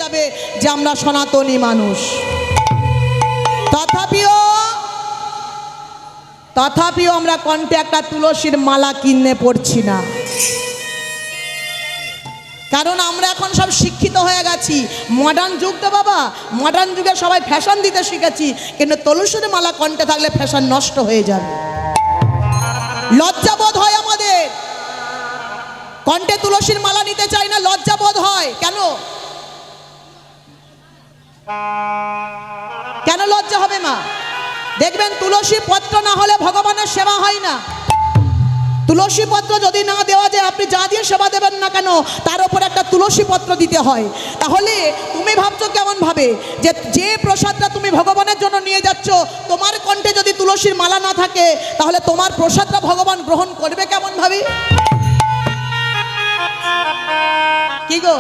যাবে যে আমরা সনাতনী মানুষ। তথাপিও আমরা কণ্ঠে একটা তুলসীর মালা কিনে পড়ছি না, কারণ আমরা এখন সব শিক্ষিত হয়ে গেছি। মডার্ন যুগ তো বাবা, মডার্ন যুগে সবাই ফ্যাশন দিতে শিখেছি, কিন্তু তুলসীর মালা কণ্ঠে থাকলে ফ্যাশন নষ্ট হয়ে যাবে। লজ্জাবোধ হয় আমাদের, কণ্ঠে তুলসীর মালা নিতে চাই না, লজ্জাবোধ হয়। কেন কেন লজ্জা হবে মা? দেখবেন তুলসী পত্র না হলে ভগবানের সেবা হয় না। তুলসী পত্র যদি না দেওয়া যায়, আপনি যা দিয়ে সেবা দেবেন না কেন তার উপর একটা তুলসী পত্র দিতে হয়। তাহলে তুমি ভাবছো কেমন ভাবে যে প্রসাদটা তুমি ভগবানের জন্য নিয়ে যাচ্ছ, তোমার কণ্ঠে যদি তুলসীর মালা না থাকে, তাহলে তোমার প্রসাদটা ভগবান গ্রহণ করবে কেমন ভাবে? কি গো,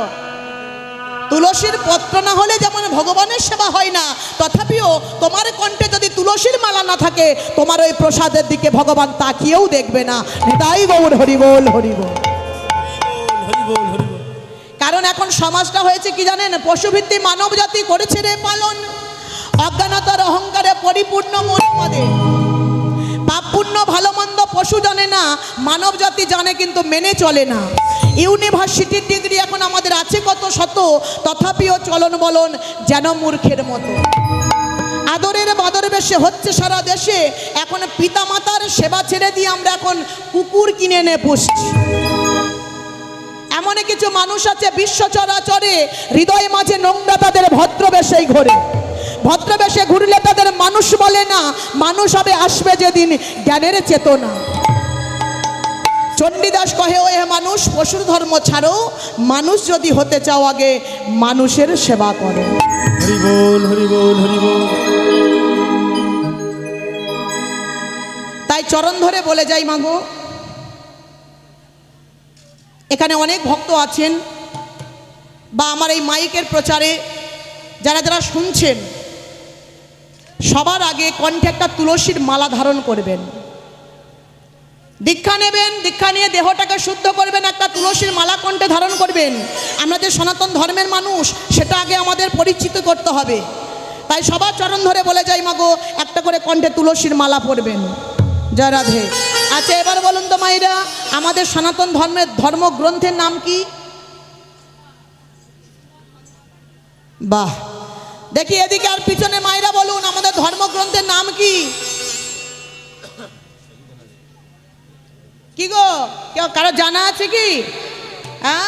তুলসীর পত্র না হলে যেমন ভগবানের সেবা হয় না, তথাপিও তোমার কণ্ঠে যদি তুলসীর মালা না থাকে, তোমার ওই প্রসাদের দিকে ভগবান তাকিয়েও দেখবে না। তাই গৌর হরি বল, হরি বল, হরি বল, হরি বল। কারণ এখন সমাজটা হয়েছে কি জানেন? পশুভিত্তিক মানব জাতি করেছে রে পালন, অজ্ঞানতার অহংকারে পরিপূর্ণ মন আমাদের। পাপ পুণ্য ভালো মন্দ পশু জানে না, মানব জাতি জানে কিন্তু মেনে চলে না। ইউনিভার্সিটির ডিগ্রি এখন আমাদের আছে কত শত, তথাপিও চলন বলন যেন মূর্খের মতো। আদরের বাদর বেশে হচ্ছে সারা দেশে। এখন পিতা মাতার সেবা ছেড়ে দিয়ে আমরা এখন কুকুর কিনে এনে পুষছি। এমন কিছু মানুষ আছে বিশ্ব চরাচরে, হৃদয় মাঝে নোংরা তাদের ভদ্রবেশেই ঘোরে। ভদ্রবেশে ঘুরলে তাদের মানুষ বলে না, মানুষ হবে আসবে যেদিন জ্ঞানের চেতনা। চণ্ডীদাস কহে, ও হে মানুষ, পশুর ধর্ম ছাড়ো, মানুষ যদি হতে চাও আগে মানুষের সেবা করো। হরি বল, হরি বল, হরি বল। তাই চরণ ধরে বলে যাই মাগো, এখানে অনেক ভক্ত আছেন, বা আমার এই মাইকের প্রচারে যারা যারা শুনছেন, সবার আগে কণ্ঠে একটা তুলসীর মালা ধারণ করবেন। দীক্ষা নেবেন, দীক্ষা নিয়ে দেহটাকে শুদ্ধ করবেন, একটা তুলসীর মালা কণ্ঠে ধারণ করবেন। আমরা যে সনাতন ধর্মের মানুষ, সেটা আগে আমাদের পরিচিত করতে হবে। তাই সবার চরণ ধরে বলে যাই মাগো, একটা করে কণ্ঠে তুলসীর মালা পরবেন। জয় রাধে। আচ্ছা, এবার বলুন তো মায়েরা, আমাদের সনাতন ধর্মের ধর্মগ্রন্থের নাম কি? বাহ, দেখি এদিকে আর পিছনে মায়েরা বলুন, আমাদের ধর্মগ্রন্থের নাম কি? কি গো, কেউ কারো জানা আছে কি? হ্যাঁ,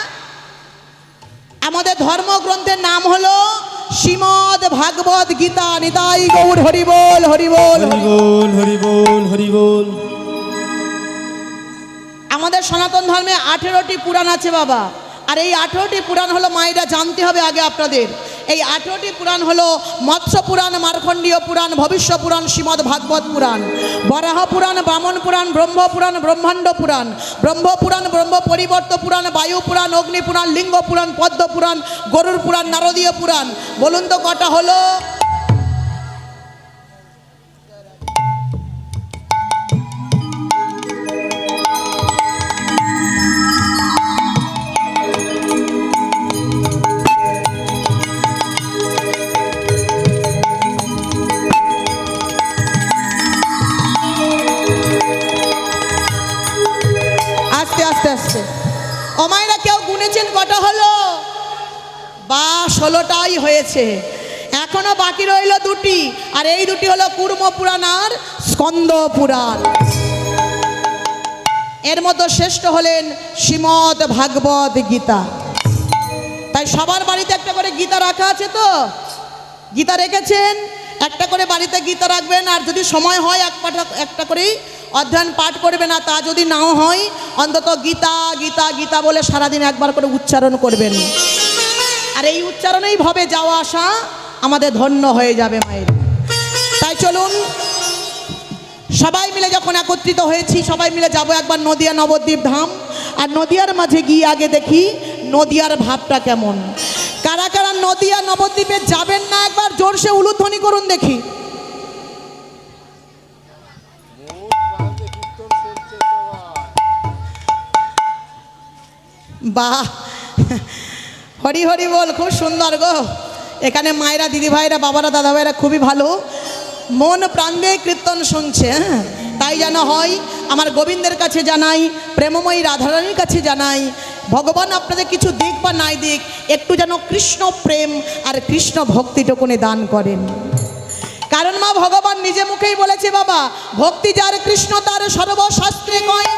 আমাদের ধর্মগ্রন্থের নাম হলো শ্রীমদ ভাগবত গীতা। নিতাই গৌর হরি বল, হরি বল, হরি বল, হরি বল, হরি বল। আমাদের সনাতন ধর্মে 18টি পুরাণ আছে বাবা। আর এই 18টি পুরাণ হলো, মায়েরা জানতে হবে আগে আপনাদের, এই 18টি পুরাণ হলো মৎস্য পুরাণ, মার্কণ্ডীয় পুরাণ, ভবিষ্য পুরাণ, শ্রীমদ ভাগবত পুরাণ, বরাহ পুরাণ, বামন পুরাণ, ব্রহ্ম পুরাণ, ব্রহ্মাণ্ড পুরাণ, ব্রহ্ম পুরাণ, ব্রহ্ম পরিবর্ত পুরাণ, বায়ু পুরাণ, অগ্নি পুরাণ, লিঙ্গ পুরাণ, পদ্ম পুরাণ, গরুর পুরাণ, নারদীয় পুরাণ। বলুন তো কটা হলো? ও মায়েরা, কেউ গুনেছেন কটা হলো? বা 16টাই হয়েছে, এখনো বাকি রইল 2টি। আর এই 2টি হলো কুর্ম পুরাণ আর স্কন্দ পুরাণ। এর মতো শ্রেষ্ঠ হলেন শ্রীমদ ভাগবত গীতা। তাই সবার বাড়িতে একটা করে গীতা রাখা আছে তো? গীতা রেখেছেন? একটা করে বাড়িতে গীতা রাখবেন। আর যদি সময় হয় একটা করেই অধ্যয়ন পাঠ করবে না, তা যদি নাও হয় অন্তত গীতা গীতা গীতা বলে সারাদিন একবার করে উচ্চারণ করবেন। আর এই উচ্চারণেই ভাবে যাওয়া আসা আমাদের ধন্য হয়ে যাবে মায়ের। তাই চলুন সবাই মিলে, যখন একত্রিত হয়েছি, সবাই মিলে যাব একবার নদিয়া নবদ্বীপ ধাম। আর নদিয়ার মাঝে গিয়ে আগে দেখি নদিয়ার ভাবটা কেমন। কারা কারা নদিয়া নবদ্বীপে যাবেন না, একবার জোরসে উলুধ্বনি করুন দেখি। বাহ, হরি হরি বল, খুব সুন্দর গো। এখানে মায়েরা, দিদি ভাইরা, বাবারা, দাদা ভাইরা খুবই ভালো, মন প্রাণ দিয়ে কীর্তন শুনছে। হ্যাঁ, তাই যেন হয়। আমার গোবিন্দের কাছে জানাই, প্রেমময়ী রাধারানীর কাছে জানাই, ভগবান আপনাদের কিছু দিক বা নাই দিক, একটু যেন কৃষ্ণ প্রেম আর কৃষ্ণ ভক্তিটুকুনি দান করেন। কারণ মা ভগবান নিজে মুখেই বলেছে, বাবা ভক্তি যার কৃষ্ণ তার সর্বশাস্ত্রে কয়,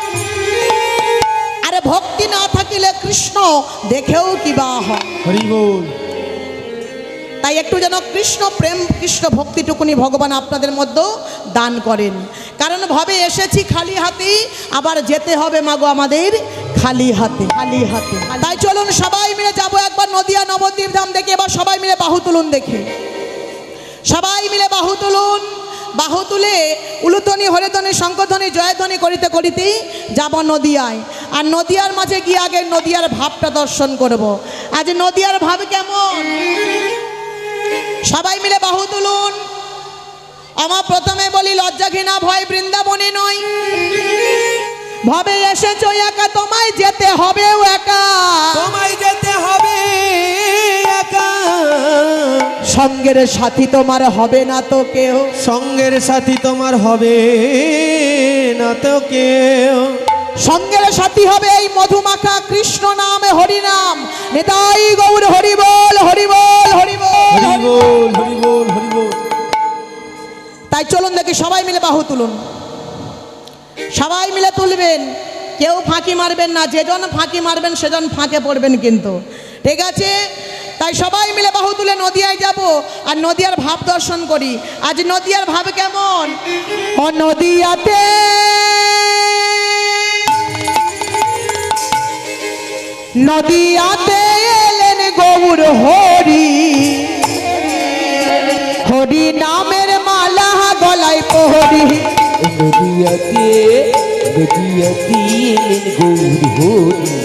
আরে ভক্তি না থাকিলে কৃষ্ণ দেখেও কিবা হয়। হরি বল। তাই একটু যেন কৃষ্ণ প্রেম কৃষ্ণ ভক্তিটুকুনি ভগবান আপনাদের মধ্যে দান করেন। কারণ ভাবে এসেছি খালি হাতে, আবার যেতে হবে মাগো আমাদের খালি হাতে, খালি হাতে। তাই চলুন সবাই মিলে যাবো একবার নদিয়া নবদ্বীপ ধাম দেখে। এবার সবাই মিলে বাহু তুলুন দেখি, সবাই মিলে বাহু তুলুন। বাহু তুলে উলুধ্বনি, হরিধ্বনি, শঙ্খধ্বনি, জয়ধ্বনি করিতে করিতেই যাব নদিয়ায়। আর নদিয়ার মাঝে গিয়ে আগে নদিয়ার ভাবটা দর্শন করব। আজ নদিয়ার ভাব কেমন, সবাই মিলে বাহু তুলুন। আমার প্রথমে বলি, লজ্জা ঘৃণা ভয় বৃন্দাবনে নয়, ভবে এসেছো একা, তোমায় যেতে হবেও একা, তোমায় যেতে হবে একা, সঙ্গের সাথী তোমার হবে না তো কেউ, সঙ্গের সাথী তোমার হবে না তো কেউ, সঙ্গের সাথী হবে এই মধুমাখা কৃষ্ণ নামে হরি নাম। নিতাই গৌর হরি বল, হরি বল, হরি বল, হরি বল, হরি বল, হরি বল। তাই চলুন দেখি সবাই মিলে বাহু তুলুন, সবাই মিলে তুলবেন, কেউ ফাঁকি মারবেন না, যেজন ফাঁকি মারবেন সেজন ফাঁকে পড়বেন কিন্তু, ঠিক আছে? তাই সবাই মিলে বাহু তুলে নদিয়ায় যাব আর নদিয়ার ভাব দর্শন করি। আজ নদিয়ার ভাব কেমন? ও নদিয়াতে নদিয়াতে এলেন গৌর হরি, হরি নামের মালা গলায় পহরি, নদিয়াতে নদিয়াতে এলেন গৌর হরি,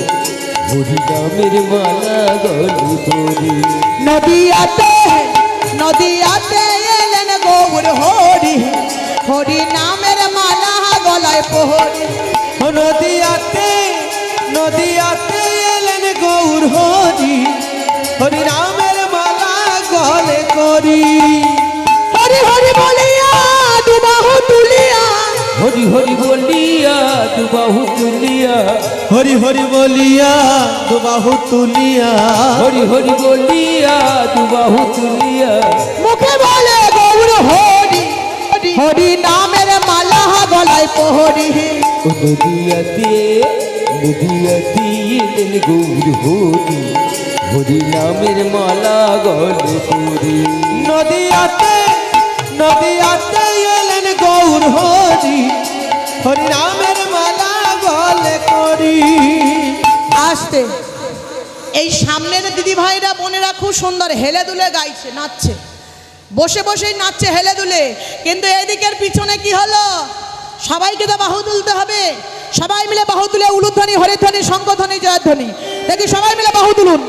হরি নামের মালা গলে পরি। নদিয়াতে নদিয়াতে এলেন গৌর হরি, হরি নামের মালা গলায় পহরি, নদিয়াতে নদিয়াতে এলেন গৌর হরি, হরি নামের মালা গলে করি। হরি হরি বলিয়া দুবাহু তুলিয়া, হরি হরি বলিয়া দুবাহু তুলিয়া, হরি হরি বলিয়া দুবাহু তুলিয়া, হরি হরি বলিয়া দুবাহু তুলিয়া, মুখে বলে গৌর হরি, হরি নামের মালা গলায় পহরি। নদিয়াতে নদিয়াতে এলেন গৌর হরি, হরি নামের মালা গলে পরি। নদিয়াতে নদিয়াতে এলেন গৌর হরি, হরি নামের মালা গলে করি। আসতে এই সামনের দিদি ভাইরা বোনেরা খুব সুন্দর হেলে দুলে গাইছে, নাচছে, বসে বসেই নাচছে হেলে দুলে। কিন্তু এদিকের পিছনে কি হলো? সবাইকে তো বাহু তুলতে হবে, সবাই মিলে বাহু তুলে উলুধ্বনি, হরিধ্বনি, শঙ্খধ্বনি, জয়ধ্বনি দেখি সবাই মিলে বাহু তুলুন।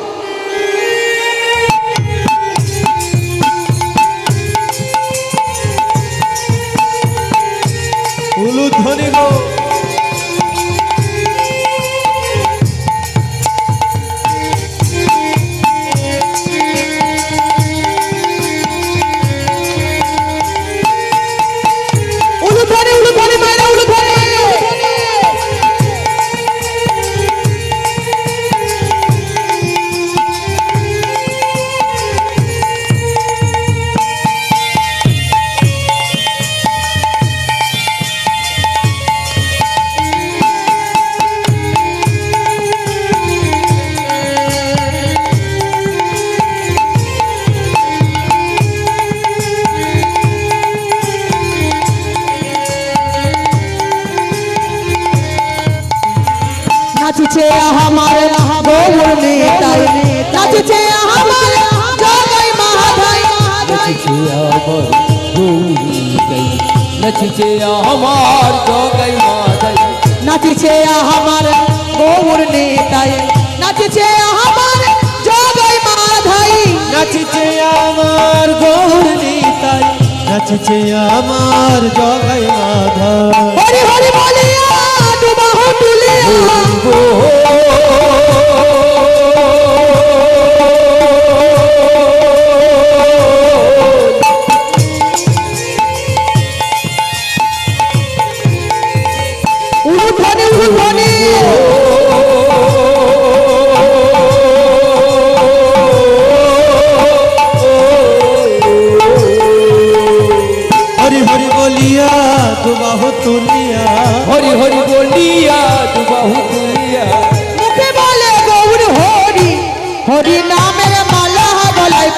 উলুধ্বনি গো। উলুধ্বনি, উলুধ্বনি মায়েরা, উলুধ্বনি। নাচছে আমার গৌর নিতাই, নাচছে আমার জগই মাধাই, নাচছে আমার গৌরী গাই, নাচছে আমার জগাই মাধাই, নাচছে আমার গৌর নিতাই, নাচছে আমার জগই মাধাই, নাচছে আমার গৌর নিতাই, নাচছে আমার জগাই মাধা। হরি হরি বলিয়া দুবাহু তুলিয়া,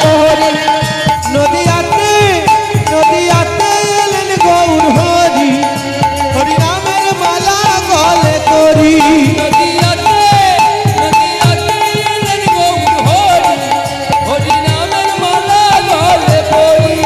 পড়ে নদিয়াতে নদিয়াতে এলেন গৌর হরি হরি নামের মালা গলে করি নদিয়াতে এলেন গৌর হরি হরি নামের মালা গলে পড়ি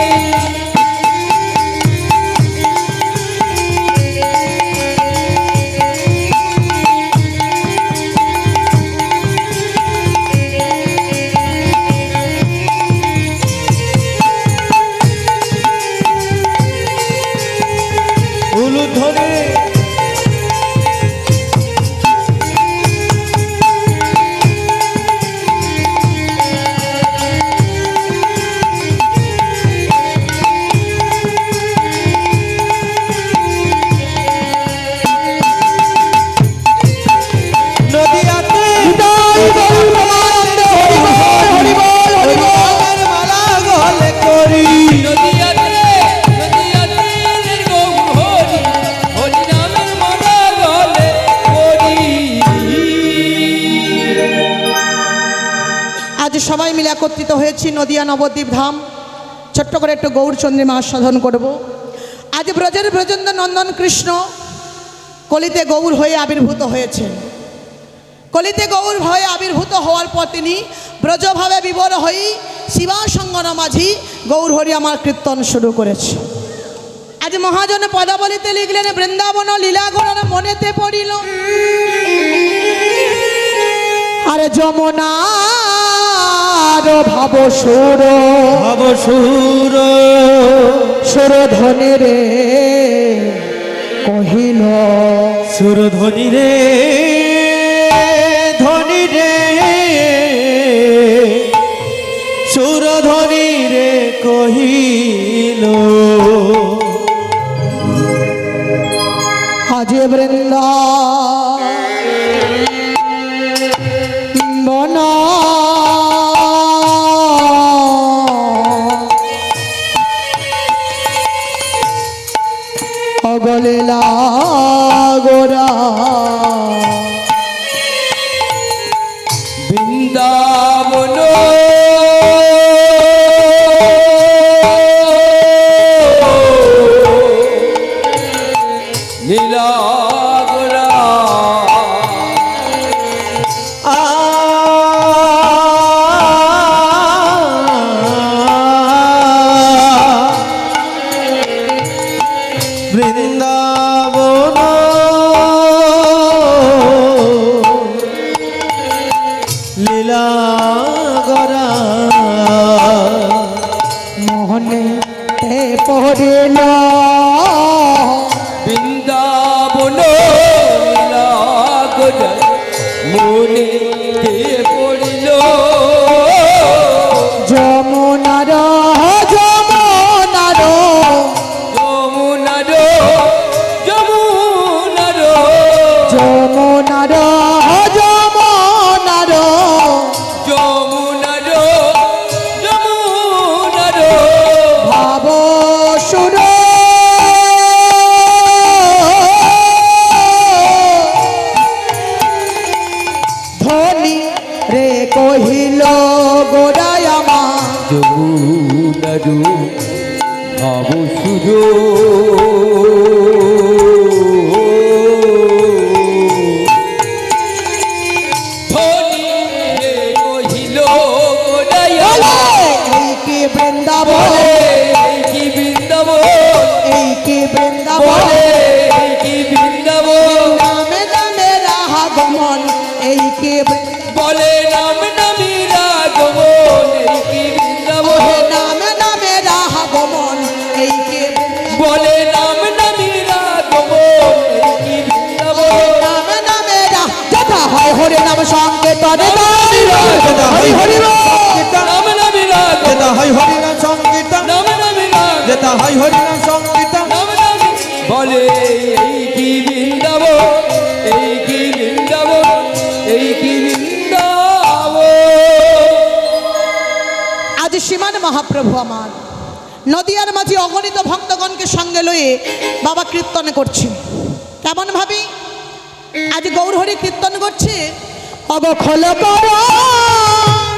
উলু ধরে নদিয়াতে নামের মালা গলে করি নদিয়াতে এলেন গৌর হরি হরি নামের মালা গলে পড়ি আজ সবাই মিলে একত্রিত হয়েছি নদিয়া নবদ্বীপ ধাম ছোট্ট করে একটু গৌরচন্দ্রিমা আস্বাদন করব। আজ ব্রজের ব্রজেন্দ্র নন্দন কৃষ্ণ কলিতে গৌর হয়ে আবির্ভূত হয়েছেন। কলিতে গৌর হয়ে আবির্ভূত হওয়ার পর তিনি ব্রজভাবে বিবর হয়ে শিবাসঙ্গন মাঝি গৌর হরি আমার কীর্তন শুরু করেছে। আজ মহাজন পদাবলিতে লিখলেন বৃন্দাবন লীলাগণ মনেতে পড়িল আরে যমুনার ভাব সুর ভাব সুর সুরধ্বনি রে কহিল সুর ধ্বনি রে ধ্বনি রে সুর ধ্বনি রে কহিল আজ বৃন্দা বনা অগলিলা গোরা বৃন্দাবন লীলাগোরা বৃন্দাবন লীলা গরা মোহনে পড়িল বৃন্দাবন লীলাগোরা মনে পড়িল যমুনার যমুনার যমুনার যমুনার যমুনার যমুনার যমুনার যমুনার ভাব সুর ধ্বনি রে কহিল গোড়ায় আমার যমুনার ভাব সুর ধ্বনি রে কহিল গোড়াইয়া এই কি বৃন্দাবন বলে এই কি বৃন্দাবন এই কি বৃন্দাবন বলে এই কি বৃন্দাবন নামে নামে রাহা গমন এই কি বলে নাম নামি রাগমন এই কি বৃন্দাবন নামে নামে রাহা গমন এই কি বলে নাম নামি রাগমন এই কি বৃন্দাবন নামে নামে রাহ যথা হয় হরি নাম সংকেতনে যেটা হয় হরি নাম সংকীর্তন নাম নামি রাগমন যেটা হয় হরি নাম সংকীর্তন নাম নামি রাগমন যেটা হয় হরি নাম সংকীর্তন নাম নামি বলে এই কি বৃন্দাবন এই কি বৃন্দাবন এই কি বৃন্দাবন আজ সীমান মহাপ্রভু আমার নদিয়ার মাঝে অগণিত ভক্তগণকে সঙ্গে লয়ে বাবা কীর্তন করছে। কেমন ভাবি আজ গৌরহরি কীর্তন করছে অবখল কর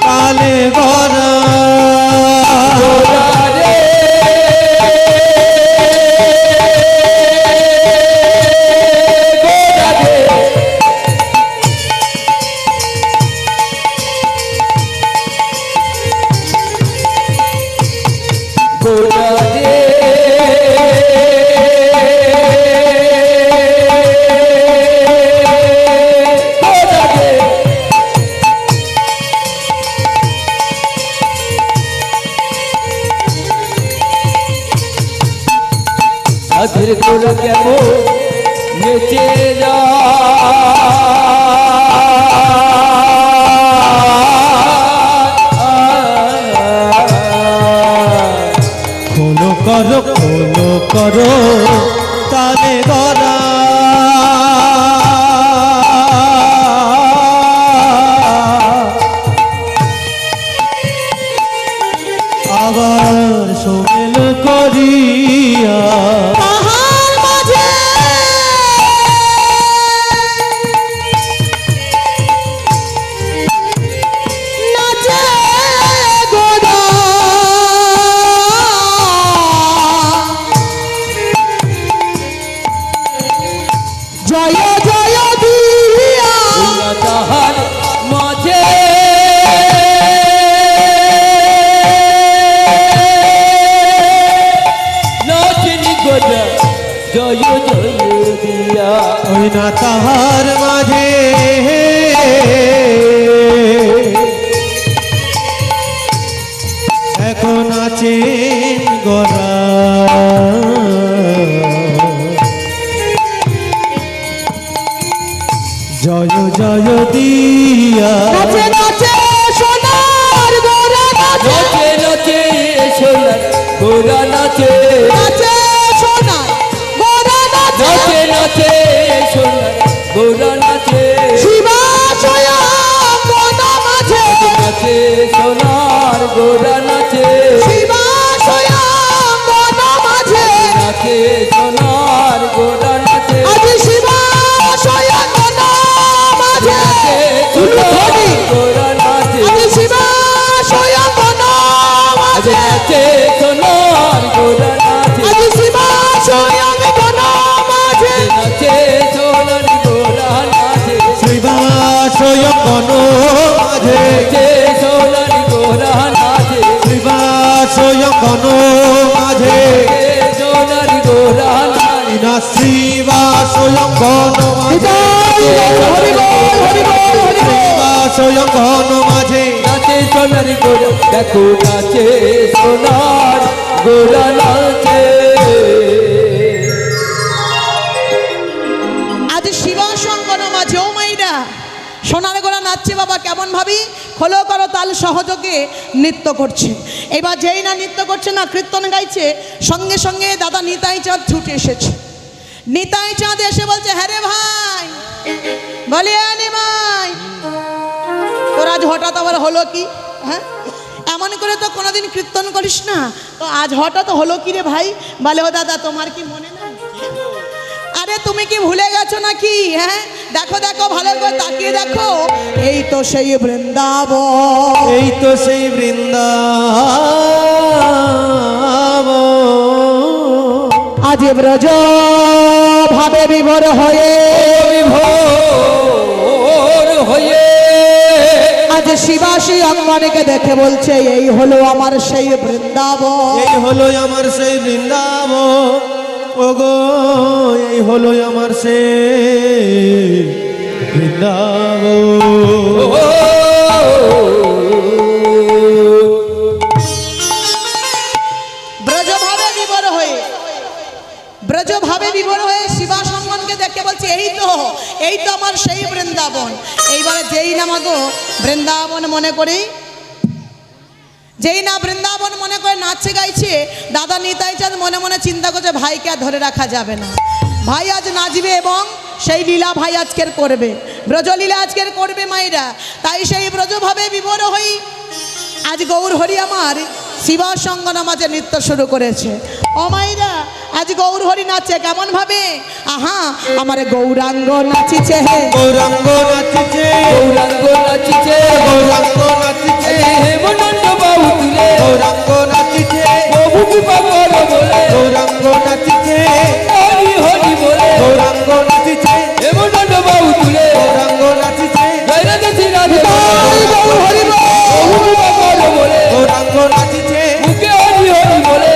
কালে গরা গোড়া দে গোড়া দে সাধের গোড়া কেমন নেচে যা খোলো করো তালে গলা আবার সোমেল করিয়া তাহার মাঝে নাচে গোরা জয় জয় দিয়া তাহার মাঝে নাচনি গোজা জয় জয় দিয়া ওই না তাহার মাঝে এখন আছেন গড়া জয় জয় দিয়া নাচে নাচে সোনার গোরা নাচে নাচে নাচে সোনার গোরা নাচে নাচে সোনার গোরা নাচে নাচে নাচে সোনার গোরা নাচে শিবা স্বয়ং বন মাঝে নাচে সোনার গোরা নাচে শিবা স্বয়ং বন মাঝে নাচে সোনার গোরা নাচে আজ শিবা স্বয়ং বন মাঝে সোনার গোরা নাচে আজ শিবা স্বয়ং বন মাঝে নাচে সোনার গোরা নাচে আজ শিবা স্বয়ং বন মাঝে নাচে সোনার গোরা নাচে শিবা স্বয়ং বন মাঝে নাচে সোনার গোরা নাচে শিবা স্বয়ং বন মাঝে সোনার গোরা নাচে না শিবা স্বয়ং বন মাঝে হরি বল হরি বল হরি বল শিবা স্বয়ং বন মাঝে নাচে সোনার গোরা দেখো নাচে সোনার গোরা নাচে আজ শিবা শঙ্কর মাঝে ও মাইরা সোনার গোড়া নাচছে বাবা কেমন ভাবি খোলো করো তাল সহযোগে নৃত্য করছে এবার যেই না নৃত্য করছে না কীর্তন গাইছে সঙ্গে সঙ্গে দাদা নিতাই চাঁদ ছুটে এসেছে নিতাই চাঁদ এসে বলছে হ্যাঁ রে ভাই বলে নিমাই তোর আজ হঠাৎ আবার হলো কি হ্যাঁ এমন করে তো কোনোদিন কীর্তন করিস না তো আজ হঠাৎ হলো কি রে ভাই বলে ও দাদা তোমার কি মনে নাই আরে তুমি কি ভুলে গেছো নাকি হ্যাঁ দেখো দেখো ভালো করে তাকিয়ে দেখো এই তো সেই বৃন্দাবন এই তো সেই বৃন্দাবন আজ ব্রজ ভাবে বিভোর হয়ে বিভোর হয়ে আজ শিবাসী অঙ্গনকে দেখে বলছে এই হলো আমার সেই বৃন্দাবন এই হলো আমার সেই বৃন্দাবন ওগো এই হলো আমার সেই বৃন্দাবন ব্রজভাবে বিভোর হয়ে ব্রজভাবে বিভোর হয়ে শিবাস অঙ্গনকে দেখে বলছে এই তো আমার সেই বৃন্দাবন এইবারে যেই না মাগো বৃন্দাবন মনে করি যেই না বৃন্দাবন মনে করে নাচছে গাইছে দাদা নিতাই চাঁদ মনে মনে চিন্তা করছে ভাইকে আর ধরে রাখা যাবে না ভাই আজ নাচবে এবং সেই লীলা ভাই আজকের করবে ব্রজলীলা আজকের করবে মায়েরা তাই সেই ব্রজভাবে বিভোর হই আজ গৌর হরি আমার শিবা সঙ্গ নামাজে নৃত্য শুরু করেছে ও মাইরা আজ গৌর হরি নাচে কেমন ভাবে আহা আমার গৌরাঙ্গ নাচিছে হে গৌরাঙ্গ নাচিছে গৌরাঙ্গ নাচিছে গৌরাঙ্গ নাচিছে হেমনন্দ বাবু তুলে গৌরাঙ্গ নাচিছে প্রভু কৃপা করো বলে গৌরাঙ্গ নাচিছে হরি হরি বলে গৌরাঙ্গ নাচিছে হেমনন্দ বাবু তুলে গৌরাঙ্গ নাচিছে জয় রাধে শ্রী রাধে গৌর হরি বল। প্রভু কৃপা করো বলে গৌরাঙ্গ নাচিছে মুখে হরি হরি বলে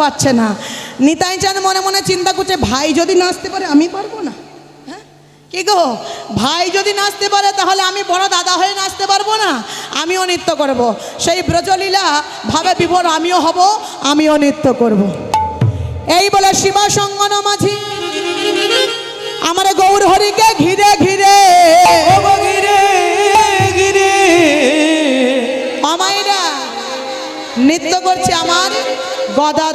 পারছে না। নিতাই চাঁদ মনে মনে চিন্তা করছে, ভাই যদি নাচতে পারে আমি পারবো না? হ্যাঁ কি গো, ভাই যদি নাচতে পারে তাহলে আমি বড় দাদা হয়ে নাচতে পারবো না? আমিও নৃত্য করব। সেই ব্রজলীলা ভাবে বিভোর আমিও হব, আমিও নৃত্য করব। এই বলে শিবা সঙ্গন মাঝি আমার গৌর হরিকে ঘিরে ঘিরে ঘিরে ঘিরে আমায়রা নৃত্য করছে। আমার গদা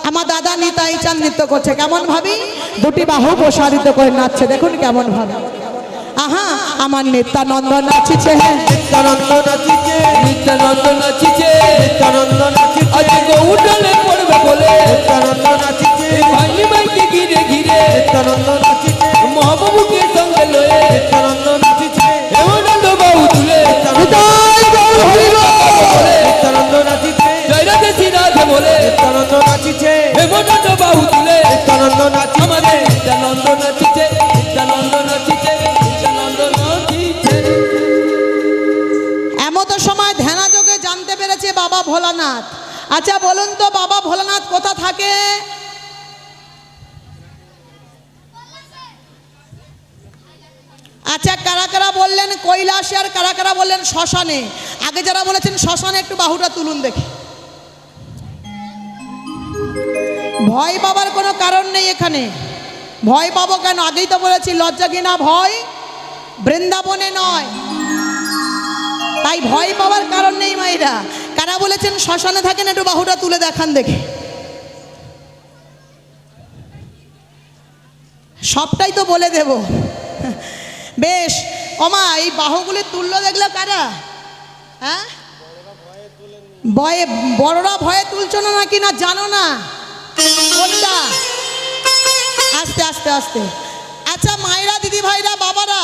আমার দাদা নিতাই চাঁদ নৃত্য করছে। কেমন ভাবি? দুটি বাহু প্রসারিত করে নাচছে, দেখুন কেমন ভাবে। আহা আমার নিত্যানন্দ নাচিছে, নিত্যানন্দ নাচিছে, নিত্যানন্দ নাচিছে, নিত্যানন্দ নাচিছে, আজ গৌডালে পড়বে বলে নিত্যানন্দ নাচিছে, ভাই মাইকে ঘিরে ঘিরে নিত্যানন্দ নাচিছে, মহাবাবুকে সঙ্গে লয়ে নিত্যানন্দ নাচিছে, হেমানন্দ বাবু তুলে নিতাই গৌর হরি বল। নিত্যানন্দ নাচিছে, জয় রাধে শ্রী রাধে বলে নিত্যানন্দ নাচিছে, হেমানন্দ বাবু তুলে নিত্যানন্দ নাচিছে, আমাদের নিত্যানন্দ নাচিছে, নিত্যানন্দ নাচিছে, নিত্যানন্দ নাচিছে। এমতো সময় ধ্যানাযোগে জানতে পেরেছে বাবা ভোলানাথ। আচ্ছা বলুন তো বাবা ভোলানাথ কোথা থাকে? আচ্ছা কারা কারা বললেন কৈলাসে, আর কারা কারা বললেন শ্মশানে? আগে যারা বলেছেন শ্মশানে একটু বাহুটা তুলুন দেখি। ভয় পাবার কোনো কারণ নেই এখানে। ভয় পাবো কেন? আগেই তো বলেছি লজ্জা কিনা ভয় বৃন্দাবনে নয়, তাই ভয় পাওয়ার কারণ নেই মাইরা। কারা বলেছেন শ্মশানে থাকেন একটু বাহুটা তুলে দেখান দেখি। সবটাই তো বলে দেব। বেশ ওমা, এই বাহুগুলি তুললো দেখলো কারা? হ্যাঁ ভয়ে, বড়রা ভয়ে তুলছো না নাকি না জানো না কোনটা? আস্তে আস্তে আস্তে। আচ্ছা মায়েরা, দিদি ভাইরা, বাবারা,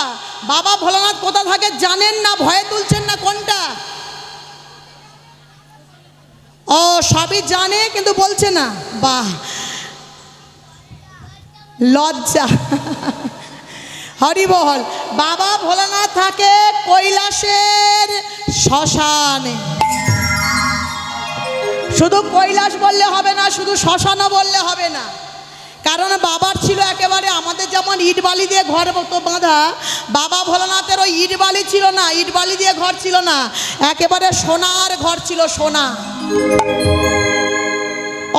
বাবা ভোলানাথ কোথা থাকে জানেন না? ভয়ে তুলছেন না কোনটা? ও সবই জানে কিন্তু বলছে না। বাহ, লজ্জা। হরি বল। বাবা ভোলানাথ থাকে কৈলাসের শ্মশানে। শুধু কৈলাস বললে হবে না, শুধু শ্মশানও বললে হবে না, কারণ বাবার ছিল একেবারে আমাদের যেমন ইট বালি দিয়ে ঘর তো বাঁধা, বাবা ভোলানাথের ওই ইট বালি ছিল না, ইট বালি দিয়ে ঘর ছিল না, একেবারে সোনার ঘর ছিল। সোনা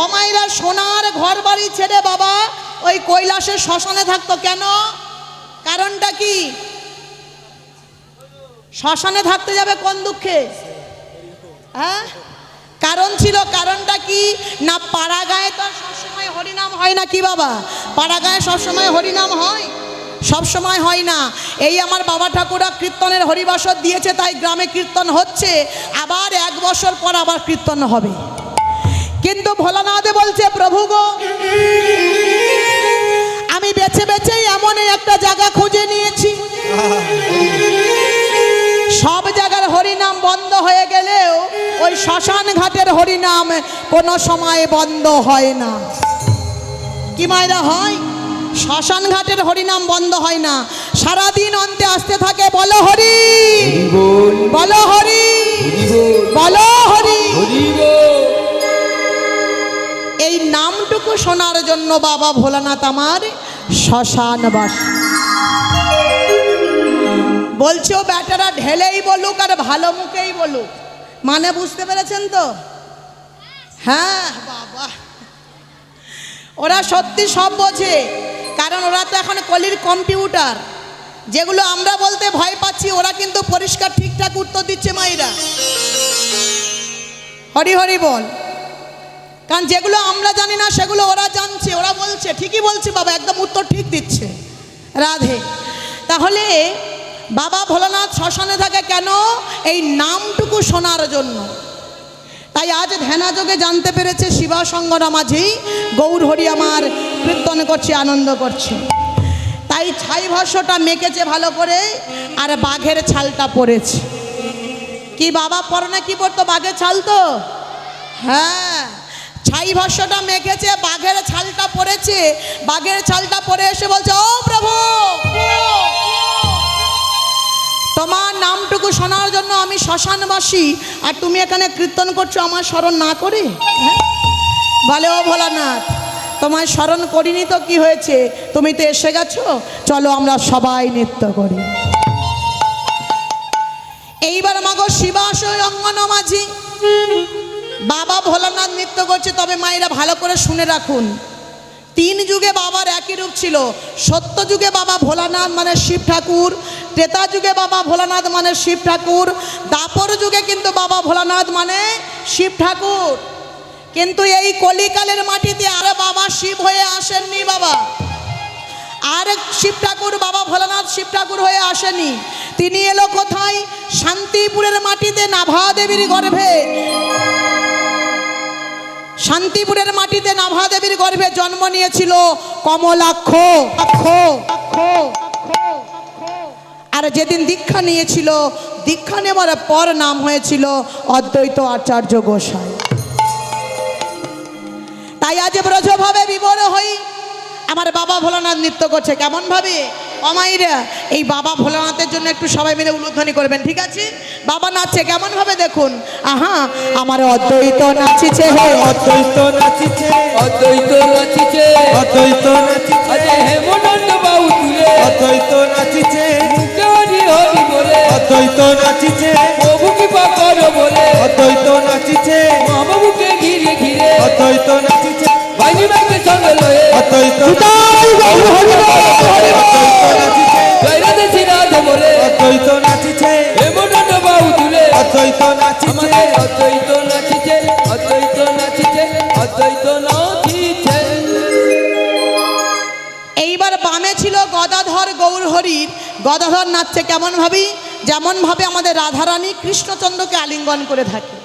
অমাইরা সোনার ঘর বাড়ি ছেড়ে বাবা ওই কৈলাসের শ্মশানে থাকতো। কেন? কারণটা কি? শ্মশানে থাকতে যাবে কোন দুঃখে? হ্যাঁ কারণ ছিল। কারণটা কি না, পাড়া গায়ে তো সবসময় হরিনাম হয় না কি বাবা? পাড়া গায়ে সবসময় হরিনাম হয়? সবসময় হয় না। এই আমার বাবা ঠাকুরা কীর্তনের হরিবাসর দিয়েছে, তাই গ্রামে কীর্তন হচ্ছে, আবার 1 বছর পর আবার কীর্তন হবে। কিন্তু ভোলানাথ বলছে, প্রভু গো আমি বেছে বেছে এমন একটা জায়গা খুঁজে নিয়েছি, সব জায়গার হরিনাম বন্ধ হয়ে গেলেও ওই শ্মশান ঘাটের হরিনাম কোনো সময় বন্ধ হয় না। কি মায়েরা হয়? শ্মশান ঘাটের হরিনাম বন্ধ হয় না, সারাদিন অন্তে আসতে থাকে, বলো হরি বলো হরি বলো হরি। এই নামটুকু শোনার জন্য বাবা ভোলানাথ আমার শ্মশানবাস। বলছো ব্যাটারা ঢেলেই বলুক আর ভালো মুখেই বলুক, মানে বুঝতে পেরেছেন তো? হ্যাঁ বাবা, ওরা সত্যি সব বোঝে, কারণ ওরা তো এখন কলির কম্পিউটার। যেগুলো আমরা বলতে ভয় পাচ্ছি ওরা কিন্তু পরিষ্কার ঠিকঠাক উত্তর দিচ্ছে মায়েরা। হরি হরি বল। কারণ যেগুলো আমরা জানি না সেগুলো ওরা জানছে, ওরা বলছে ঠিকই বলছে বাবা, একদম উত্তর ঠিক দিচ্ছে। রাধে। তাহলে বাবা ভোলানাথ শ্মশানে থাকে কেন? এই নামটুকু শোনার জন্য। তাই আজ ধ্যানাযোগে জানতে পেরেছে শিবা সঙ্গনা মাঝেই গৌর হরি আমার কীর্তন করছে, আনন্দ করছে। তাই ছাই ভস্যটা মেখেছে ভালো করে, আর বাঘের ছালটা পরেছে। কি বাবা পরনে কি পরতো? বাঘের ছাল তো। হ্যাঁ, ছাই ভস্যটা মেখেছে, বাঘের ছালটা পরেছে। বাঘের ছালটা পরে এসে বলছে, ও প্রভু তোমার নামটুকু শোনার জন্য আমি শ্মশানবাসী, আর তুমি এখানে কীর্তন করছো আমার স্মরণ না করে। বলে ও ভোলানাথ, তোমায় স্মরণ করিনি তো কি হয়েছে, তুমি তো এসে গেছো, চলো আমরা সবাই নৃত্য করি। এইবার মাগো শিবাশয় অঙ্গন মাঝি বাবা ভোলানাথ নৃত্য করছে। তবে মায়েরা ভালো করে শুনে রাখুন, 3 যুগে বাবার একই রূপ ছিল। সত্য যুগে বাবা ভোলানাথ মানে শিব ঠাকুর, ত্রেতা যুগে বাবা ভোলানাথ মানে শিব ঠাকুর, দাপর যুগে কিন্তু বাবা ভোলানাথ মানে শিব ঠাকুর। কিন্তু এই কলিকালের মাটিতে আর বাবা শিব হয়ে আসেননি বাবা, আর শিব ঠাকুর বাবা ভোলানাথ শিব ঠাকুর হয়ে আসেনি। তিনি এলো কোথায়? শান্তিপুরের মাটিতে নাভা দেবীর গর্ভে। শান্তিপুরের মাটিতে নাভা দেবীর গর্ভে জন্ম নিয়েছিল কমলাক্ষ। আর যেদিন দীক্ষা নিয়েছিল, দীক্ষা নেওয়ার পর নাম হয়েছিল অদ্বৈত আচার্য গোসাই। তাই আজ ব্রজভাবে বিবর হই, আমার বাবা ভোলানাথ নৃত্য করছে। কেমন ভাবে অমাইরা? এই বাবা ভোলানাথের জন্য একটু সবাই মিলে উলুধ্বনি করবেন, ঠিক আছে? বাবা নাচছে কেমন ভাবে দেখুন। আহা, আমার অদ্বৈত নাচিছে, হে অদ্বৈত নাচিছে, অদ্বৈত নাচিছে, অদ্বৈত নাচিছে, আরে হেমনন্দ বাবু তুলে অদ্বৈত নাচিছে, মুখে হরি হরি বলে অদ্বৈত নাচিছে, প্রভু কৃপা করো বলে অদ্বৈত নাচিছে, মা বাবুকে ঘিরে ঘিরে অদ্বৈত নাচিছে, ভাইনি ভাইকে সঙ্গে লয়ে অদ্বৈত জয়রাধে শ্রীরাধে বলে অদ্বৈত নাচিছে, হেমনন্দ বাবু তুলে অদ্বৈত নাচিছে, আমাদের অদ্বৈত নাচিছে, অদ্বৈত নাচিছে, অদ্বৈত নাচিছে। এইবার বামে ছিল গদাধর গৌর হরির। গদাধর নাচছে কেমন ভাবি? যেমন ভাবে আমাদের রাধারানী কৃষ্ণচন্দ্রকে আলিঙ্গন করে থাকে,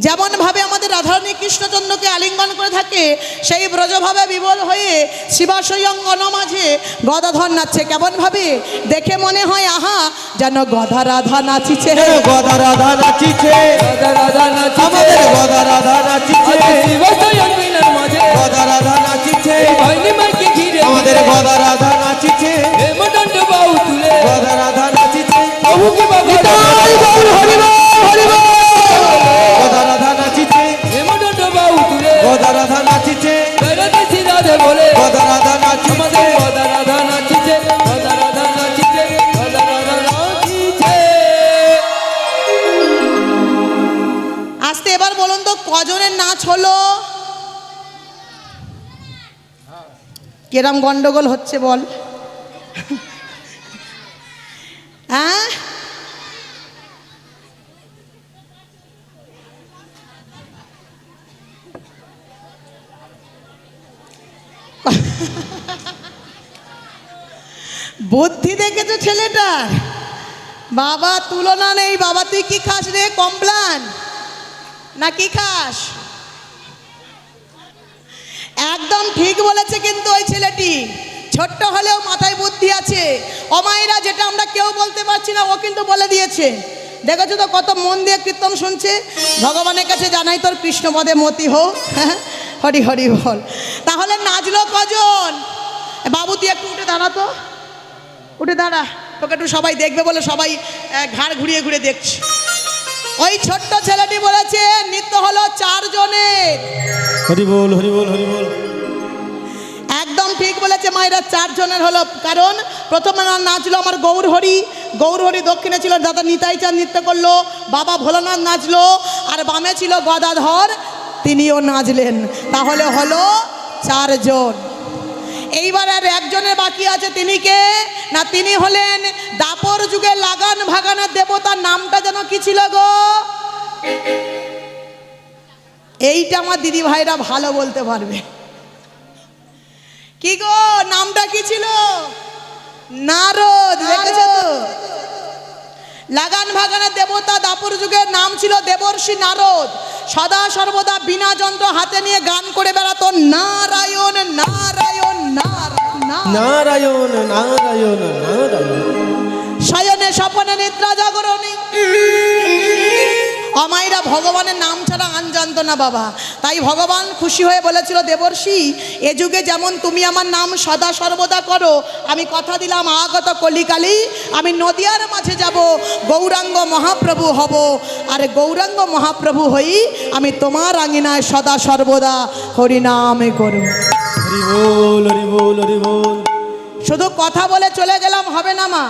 যেমন ভাবে আমাদের রাধারানী কৃষ্ণচন্দ্রকে আলিঙ্গন করে থাকে, সেই ব্রজভাবে বিবল হয়ে শিবাশয় অঙ্গন মাঝে গদাধর নাচছে। কেমন ভাবে? দেখে মনে হয় আহা, যেন গদা রাধা নাচিছে, গদা রাধা নাচিছে, রাধা রাধা নাচিছে, আমাদের গদা রাধা নাচিছে, আজ শিবশয় অঙ্গনের মাঝে গদা রাধা নাচিছে, ভাইনি ভাইকে ঘিরে আমাদের গদা রাধা নাচিছে, হেমনন্দ বাবু তুলে গদা রাধা নাচিছে, প্রভু কৃপা করো গদা রাধা নাচিছে, হেমনন্দ বাবু তুলে গদা রাধা নাচিছে, জয়রাধে শ্রীরাধে বলে গদা রাধা নাচিছে, আমাদের গদা রাধা নাচিছে, গদা রাধা নাচিছে, গদা রাধা নাচিছে। আসতে এবার বলুন তো কজনের নাচ হলো? কিরম গন্ডগোল হচ্ছে বল? হ্যাঁ, বুদ্ধি দেখেছো ছেলেটার? বাবা তুলনা নেই। বাবা তুই কি খাস রে? কমপ্লান না কি খাস? একদম ঠিক বলেছে কিন্তু ওই ছেলেটি, ছোট্ট হলেও মাথায় বুদ্ধি আছে। অমায়েরা যেটা আমরা কেউ বলতে পারছি না, ও কিন্তু বলে দিয়েছে। দেখেছো তো কত মন দিয়ে কীর্তন শুনছে। ভগবানের কাছে জানাই তোর কৃষ্ণপদে মতি হোক, হরি হরি বল। তাহলে নাচলো কজন? বাবু তুই একটু উঠে দাঁড়া তো, উঠে দাঁড়া, তোকে একটু সবাই দেখবে বলে সবাই ঘাড় ঘুরিয়ে ঘুরিয়ে দেখছে। ওই ছোট্ট ছেলেটি বলেছে নৃত্য হলো 4 জনের। হরি বল, হরি বল, হরি বল। একদম ঠিক বলেছে মায়েরা, 4 জনের হলো। কারণ প্রথমে নাচলো আমার গৌর হরি। গৌর হরি দক্ষিণে ছিল দাদা নিতাই চাঁদ নৃত্য করলো, বাবা ভোলানাথ নাচলো, আর বামে ছিল গদাধর, তিনিও নাচলেন। তাহলে হলো 4 জন। এইবার আর একজনের বাকি আছে, তিনি কে? না, তিনি হলেন দাপর যুগে লাগান ভাগানের দেবতার নামটা যেন কি ছিল গো? এইটা আমার দিদি ভাইরা ভালো বলতে পারবে। কি গো, নামটা কি ছিল? নারদ। দেখেছো তো? লাগান ভাগানের দেবতা দাপর যুগের নাম ছিল দেবর্ষি নারদ। সদা সর্বদা বিনা যন্ত্র হাতে নিয়ে গান করে বেড়াতো নারায়ণ নারায়ণ নারায়ণ নারায়ণ নারায়ণ নারায়ণ। শয়নে স্বপনে নিদ্রা জাগরণী অমাইরা ভগবানের নাম ছাড়া আন জানতো না বাবা। তাই ভগবান খুশি হয়ে বলেছিল, দেবর্ষি এ যুগে যেমন তুমি আমার নাম সদা সর্বদা করো, আমি কথা দিলাম আগত কলিকালি আমি নদিয়ার মাঝে যাব, গৌরাঙ্গ মহাপ্রভু হব, আর গৌরাঙ্গ মহাপ্রভু হই আমি তোমার আঙিনায় সদা সর্বদা হরিনামে করব। হরি বল, হরি বল, হরি বল। শুধু কথা বলে চলে গেলাম হবে না মা,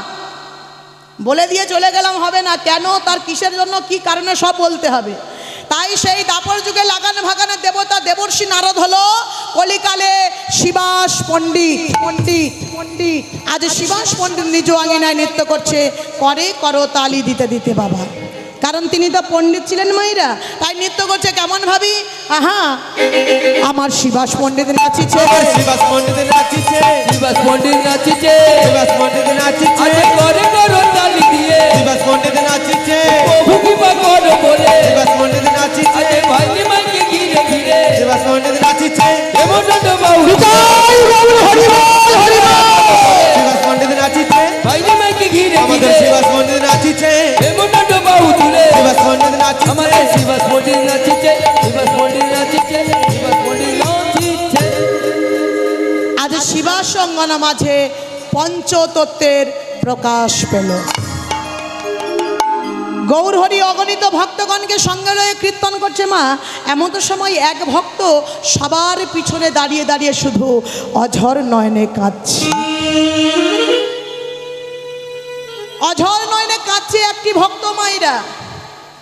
বলে দিয়ে চলে গেলাম হবে না, কেন তার কিসের জন্য কি কারণে সব বলতে হবে। তাই সেই দাপর যুগে লাগান ভাগানে দেবতা দেবর্ষি নারদ হলো কলিকালে শিবাস পণ্ডিত পণ্ডিত পণ্ডিত। আজ শিবাস পণ্ডিত নিজ আঙিনায় নৃত্য করছে, করে করো তালি দিতে দিতে বাবা, কারণ তিনি তো পণ্ডিত ছিলেন মাইরা। তাই নৃত্য করছে কেমন ভাবি, আহা আমার শিবাস পণ্ডিত নাচিছে, শিবাস পণ্ডিত নাচিছে, শিবাস পণ্ডিত নাচিছে, শিবাস পণ্ডিত নাচিছে, আজ করে করো তালি দিয়ে, শিবাস পণ্ডিত নাচিছে, প্রভু কৃপা করো বলে, শিবাস পণ্ডিত নাচিছে, আজ ভাইনি মাইকে ঘিরে ঘিরে, শিবাস পণ্ডিত নাচিছে, এমন তো বাবু শিবাস পণ্ডিত নাচিছে, ভাইনি মাইকে ঘিরে আমাদের ঘিরে, শিবাস পণ্ডিত নাচিছে, এমন তো বাবু তুলে, শিবাস পণ্ডিত নাচিছে, আমাদের শিবাস পণ্ডিত নাচিছে, শিবাস পণ্ডিত নাচিছে, শিবাস পণ্ডিত নাচিছে। আজ শিবাস অঙ্গনা মাঝে পঞ্চতত্ত্বের প্রকাশ পেল। গৌরহরি অগণিত ভক্তগণকে সঙ্গে লয়ে কীর্তন করছে মা। এমন তো সময় এক ভক্ত সবার পিছনে দাঁড়িয়ে দাঁড়িয়ে শুধু অঝর নয়নে কাঁদছে, অঝর নয়নে কাঁদছে একটি ভক্ত মায়েরা,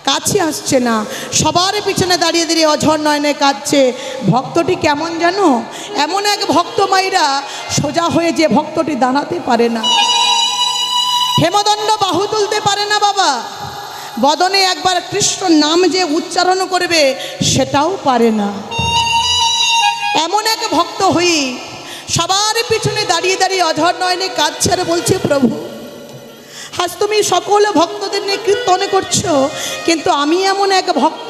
কাছে আসছে না, সবার পিছনে দাঁড়িয়ে দাঁড়িয়ে অঝর নয়নে কাঁদছে। ভক্তটি কেমন জানো, এমন এক ভক্ত মায়েরা সোজা হয়ে যে ভক্তটি দাঁড়াতে পারে না, হেমদণ্ড বাহু তুলতে পারে না বাবা, বদনে একবার কৃষ্ণ নাম যে উচ্চারণ করবে সেটাও পারে না। এমন এক ভক্ত হই সবার পিছনে দাঁড়িয়ে দাঁড়িয়ে অঝর নয়নে কাঁদছে আর বলছে, প্রভু আজ তুমি সকল ভক্তদের নিয়ে কীর্তন করছো, কিন্তু আমি এমন এক ভক্ত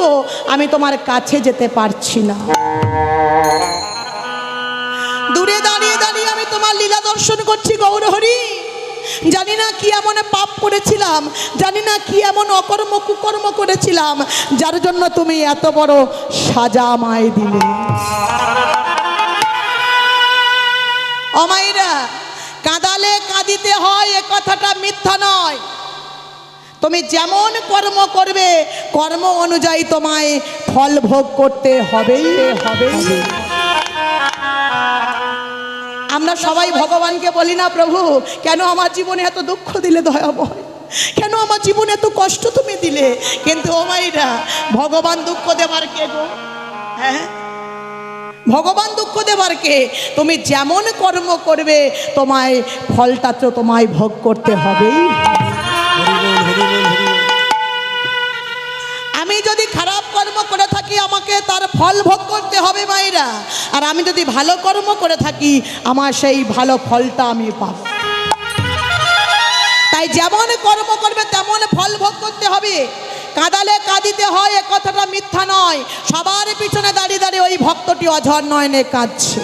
আমি তোমার কাছে যেতে পারছি না। দূরে দাঁড়িয়ে দাঁড়িয়ে আমি তোমার লীলা দর্শন করছি গৌরহরি, জানি না কি এমন পাপ করেছিলাম, জানি না কি এমন অকর্ম কুকর্ম করেছিলাম যার জন্য তুমি এত বড় সাজা আমায় দিলে। অমাইরা কাঁদালে কাঁদিতে হয় এ কথাটা মিথ্যা নয়, তুমি যেমন কর্ম করবে কর্ম অনুযায়ী তোমায় ফল ভোগ করতে হবেই হবেই। আমরা সবাই ভগবানকে বলি না, প্রভু কেন আমার জীবনে এত দুঃখ দিলে দয়াময়, কেন আমার জীবনে এত কষ্ট তুমি দিলে, কিন্তু ও মাইরা ভগবান দুঃখ দেবার কে গো, হ্যাঁ ভগবান দুঃখ দেবার কে, তুমি যেমন কর্ম করবে তোমায় ফলটা তো তোমায় ভোগ করতে হবেই। আমি যদি খারাপ কর্ম করে থাকি আমাকে তার ফল ভোগ করতে হবে মায়েরা, আর আমি যদি ভালো কর্ম করে থাকি আমার সেই ভালো ফলটা আমি পাব। তাই যেমন কর্ম করবে তেমন ফল ভোগ করতে হবে। কাঁদালে কাঁদিতে হয় এ কথাটা মিথ্যা নয়, সবার পিছনে দাঁড়িয়ে দাঁড়িয়ে ওই ভক্তটি অঝর নয়নে কাঁদছে,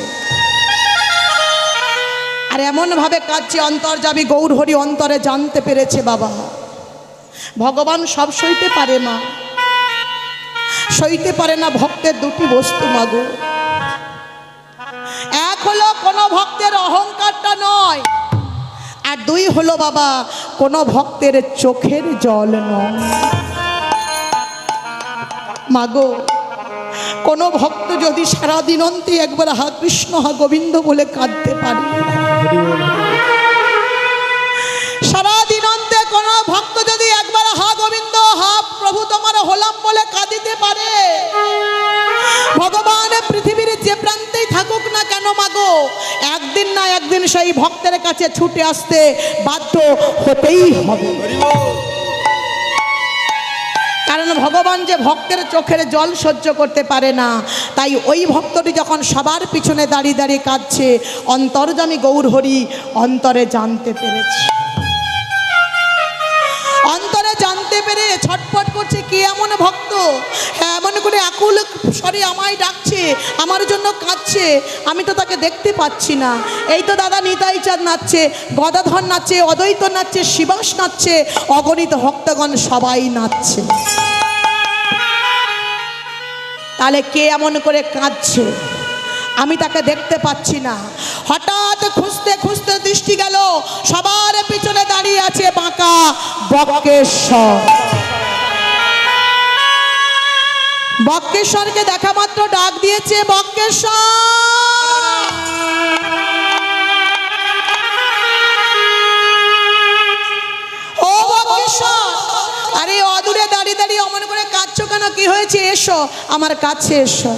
আর এমন ভাবে কাঁদছে অন্তর্যামী গৌরহরি অন্তরে জানতে পেরেছে বাবা ভগবান সব সইতে পারে মা, সইতে পারে না ভক্তের দুটি বস্তু মাগো। এক হলো কোনো ভক্তের অহংকারটা নয়, আর দুই হলো বাবা কোনো ভক্তের চোখের জল নয়। মাগো কোনো ভক্ত যদি সারাদিন অন্তে একবার হা কৃষ্ণ হা গোবিন্দ বলে কাঁদতে পারে, সারাদিন অন্তে কোনো ভক্ত যদি একবার হা গোবিন্দ হা প্রভু তোমার হলাম বলে কাঁদিতে পারে, ভগবান পৃথিবীর যে প্রান্তেই থাকুক না কেন মাগো একদিন না একদিন সেই ভক্তের কাছে ছুটে আসতে বাধ্য হতেই হবে। কারণ ভগবান যে ভক্তের চোখের জল সহ্য করতে পারে না, তাই ওই ভক্তটি যখন সবার পিছনে দাঁড়িয়ে দাঁড়িয়ে কাঁদছে অন্তর্যামী গৌরহরি অন্তরে জানতে পেরেছে, অন্তরে জানতে পেরে ছটফট করছে কে এমন ভক্ত এমন করে আকুল স্বরে আমায় ডাকছে, আমার জন্য কাঁদছে, আমি তো তাকে দেখতে পাচ্ছি না। এই তো দাদা নিতাই চাঁদ নাচছে, গদাধর নাচছে, অদ্বৈত নাচছে, শিবাস নাচছে, অগণিত ভক্তগণ সবাই নাচছে। তাহলে কে এমন করে কাঁদছে? আমি তাকে দেখতে পাচ্ছি না। হঠাৎ খুঁজতে খুঁজতে দৃষ্টি গেল, সবার পিছনে দাঁড়িয়ে আছে বাঁকা বক্রেশ্বর। বক্রেশ্বরকে দেখা মাত্র ডাক দিয়েছে, বক্রেশ্বর। ও বক্রেশ্বর, আরে অদূরে দাঁড়িয়ে দাঁড়িয়ে অমন করে কাঁদছো কেন? কি হয়েছে? এসো, আমার কাছে এসো।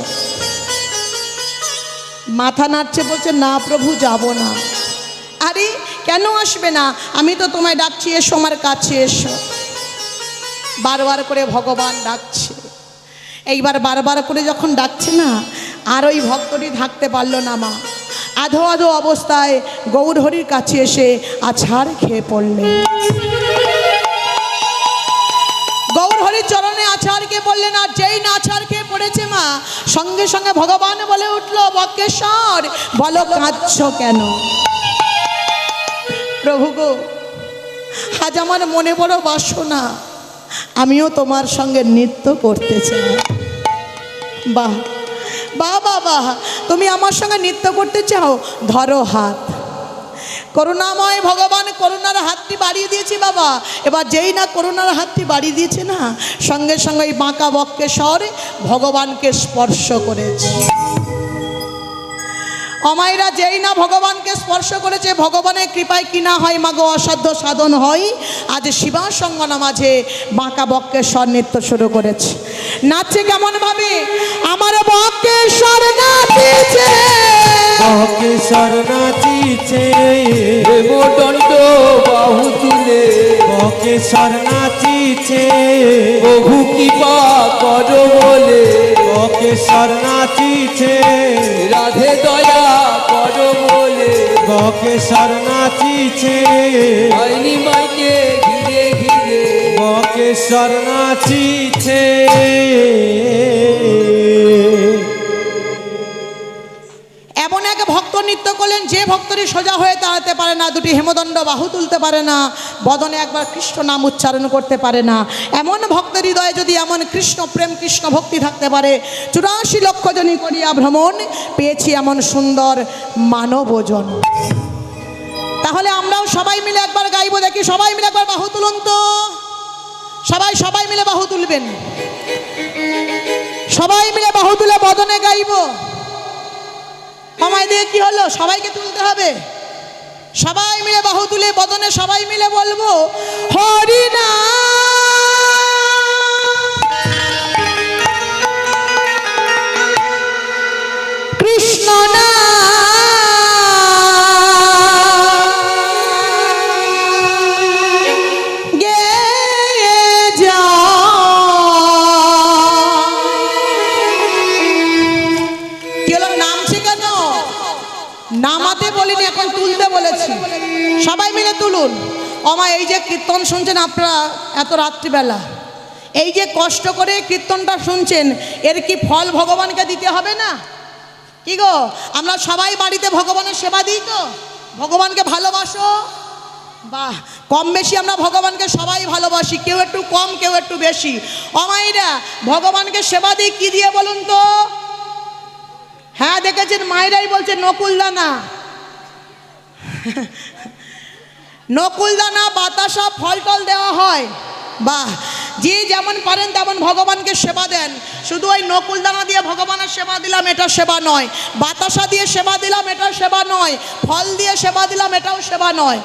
মাথা নাড়ছে, বলছে না প্রভু, যাব না। আরে কেন আসবে না? আমি তো তোমায় ডাকছি, এসো আমার কাছে এসো। বারবার করে ভগবান ডাকছে। এইবার বারবার করে যখন ডাকছে না, আর ওই ভক্তটি থাকতে পারলো না মা। আধো আধো অবস্থায় গৌরহরির কাছে এসে আছাড় খেয়ে পড়লেন। গৌরহরির চরণে আছাড় খেয়ে পড়লেন। আর যেই না আছাড় খেয়ে পড়েছে মা, সঙ্গে সঙ্গে ভগবান বলে উঠলো, বক্রেশ্বর বলো কাঁদছো কেন? প্রভু গো, আজ আমার মনে বড় বাসনা, আমিও তোমার সঙ্গে নৃত্য করতে চাই। বাহ বাহ বাহ বাহ, তুমি আমার সঙ্গে নৃত্য করতে চাও? ধরো হাত। করুণাময় ভগবান করুণার হাতটি বাড়িয়ে দিয়েছি বাবা। এবার যেই না করুণার হাতটি বাড়িয়ে দিয়েছে না, সঙ্গে সঙ্গে এই বাঁকা বক্রেশ্বর ভগবানকে স্পর্শ করেছে। অমায়রা যেই না ভগবানকে স্পর্শ করেছে, ভগবানের কৃপায় কি না হয় মাগো, অসাধ্য সাধন হয়। আজ শিবাসঙ্গনা মাঝে বাঁকা বক্রেশ্বর নৃত্য শুরু করেছে। নাচছে কেমন ভাবে? আমার বক্রেশ্বর নাচিছে, বক্রেশ্বর নাচিছে, দেবদণ্ড বাহু তুলে বক্রেশ্বর নাচিছে, প্রভু কৃপা করো বলে বক্রেশ্বর নাচিছে, রাধে দয়া করো বলে বক্রেশ্বর নাচিছে, আইনি মাইকে ঘিরে ঘিরে বক্রেশ্বর নাচিছে। এমন এক ভক্ত নৃত্য করলেন, যে ভক্তটি সোজা হয়ে দাঁড়াতে পারে না, দুটি হেমদণ্ড বাহু তুলতে পারে না, বদনে একবার কৃষ্ণ নাম উচ্চারণ করতে পারে না। এমন ভক্তের হৃদয়ে যদি এমন কৃষ্ণ প্রেম, কৃষ্ণ ভক্তি থাকতে পারে, 84 লক্ষ জনী করিয়া ভ্রমণ পেয়েছি এমন সুন্দর মানবজন। তাহলে আমরাও সবাই মিলে একবার গাইবো, দেখি সবাই মিলে একবার বাহু তুলুন তো। সবাই মিলে বাহু তুলবেন, সবাই মিলে বাহু তুলে বদনে গাইবো। আমায় দিয়ে কি হলো? সবাইকে তুলতে হবে। সবাই মিলে বাহু তুলে বদনে সবাই মিলে বলবো, হরি নাম কৃষ্ণ নাম গেয়ে যা। কি হলো? নামছে কেন? নামাতে বলিনি, এখন তুলতে বলেছি। সবাই মিলে তুলুন। অমা, এই যে কীর্তন শুনছেন আপনারা এত রাত্রিবেলা, এই যে কষ্ট করে কীর্তনটা শুনছেন, এর কি ফল ভগবানকে দিতে হবে না? কি গো, আমরা সবাই বাড়িতে ভগবানের সেবা দিই তো? ভগবানকে ভালোবাসো? বাহ, কম বেশি আমরা ভগবানকে সবাই ভালোবাসি, কেউ একটু কম কেউ একটু বেশি। অমাইরা ভগবানকে সেবা দিই কি দিয়ে বলুন তো? হ্যাঁ দেখেছেন, মায়েরাই বলছে নকুলদানা। নকুলদানা, বাতাসা, ফল টল দেওয়া হয়। বাহ, যে যেমন পারেন তেমন ভগবানকে সেবা দেন। শুধু ওই নকুলদানা দিয়ে ভগবানের সেবা দিলাম এটা সেবা নয়, বাতাসা দিয়ে সেবা দিলাম এটা সেবা নয়, ফল দিয়ে সেবা দিলাম এটাও সেবা নয়।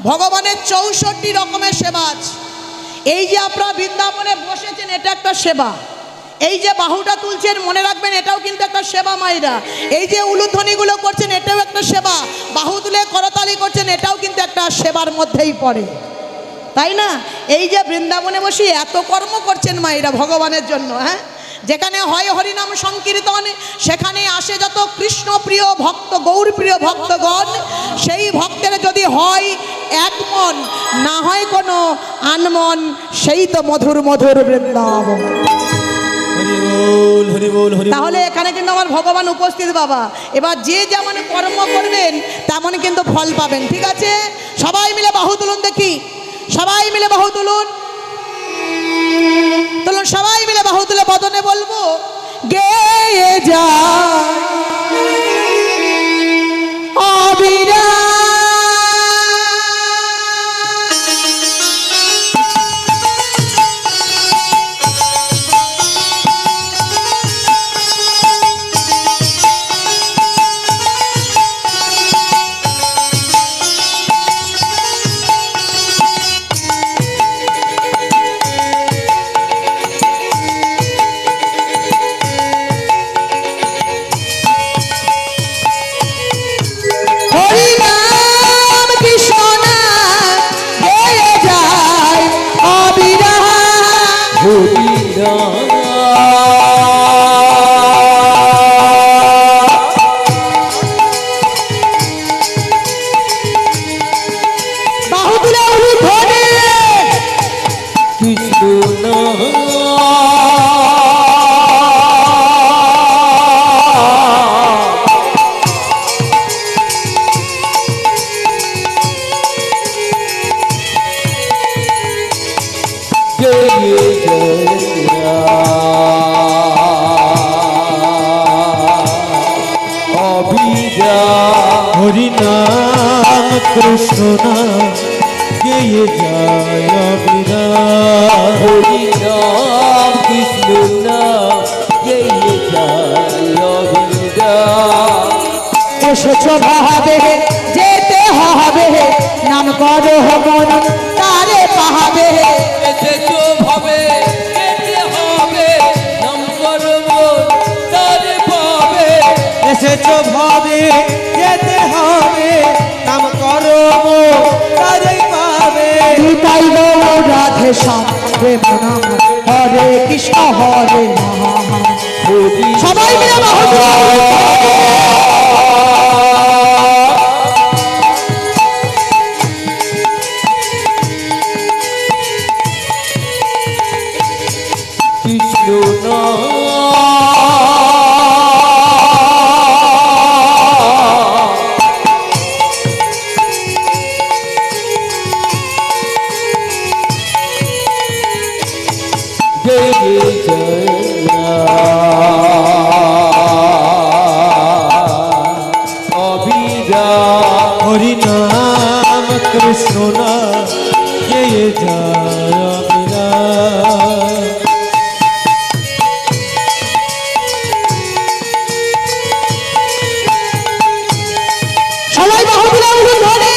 ভগবানের 64 রকমের সেবা আছে। এই যে আপনারা বৃন্দাবনে বসেছেন, এটা একটা সেবা। এই যে বাহুটা তুলছেন, মনে রাখবেন এটাও কিন্তু একটা সেবা মায়েরা। এই যে উলুধ্বনিগুলো করছেন, এটাও একটা সেবা। বাহু তুলে করতালি করছেন, এটাও কিন্তু একটা সেবার মধ্যেই পড়ে, তাই না? এই যে বৃন্দাবনে বসে এত কর্ম করছেন মায়েরা ভগবানের জন্য, হ্যাঁ, যেখানে হয় হরিনাম সংকীর্তন, সেখানে আসে যত কৃষ্ণ প্রিয় ভক্ত, গৌর প্রিয় ভক্তগণ। সেই ভক্তের যদি হয় এক মন, না হয় কোনো আনমন, সেই তো মধুর মধুর বৃন্দাবন। তাহলে এখানে কিন্তু আমার ভগবান উপস্থিত বাবা। এবার যে যেমন কর্ম করবেন তেমন কিন্তু ফল পাবেন, ঠিক আছে? সবাই মিলে বাহু তুলুন দেখি, সবাই মিলে বাহু তুলুন, তুলুন সবাই মিলে বাহু তুলে বদনে বলবো, গেয়ে যায় অবিরাম। হরিনাম কৃষ্ণ নাম গেয়ে যায় অবিরাম। বাহু তুলে উলুধ্বনি। হরি নাম কৃষ্ণ নাম গেয়ে যায় অবিরাম। হরি নাম কৃষ্ণ নাম গেয়ে যায় অবিরাম। এসেছ ভাবে যেতে হবে, নাম করো মন তারে পাহাবে। এসেছো ভাবে যেতে হবে, নাম করব তারে পাবে। এসেছো ভাবে যেতে হবে, নাম করো তারেই পাবে। নিতাই গৌর রাধে শ্যাম প্রেম নাম হরে কৃষ্ণ হরে রাম। সবাই মিলে কৃষ্ণ গেয়ে অবিরাম। হরি নাম কৃষ্ণ নাম গেয়ে যায় অবিরাম। সবাই বাহুগুলো উলুধ্বনি।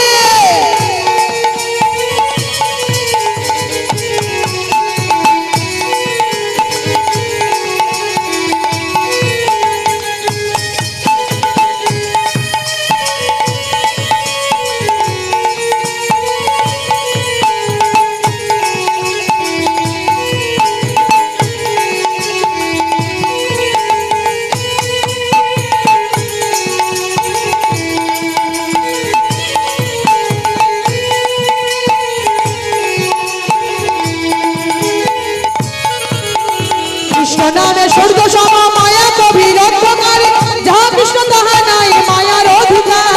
কৃষ্ণ নামে স্বর্গ সম মায়া গভীর অন্ধকার, যাহা কৃষ্ণ তাহা নাই মায়ার অধিকার।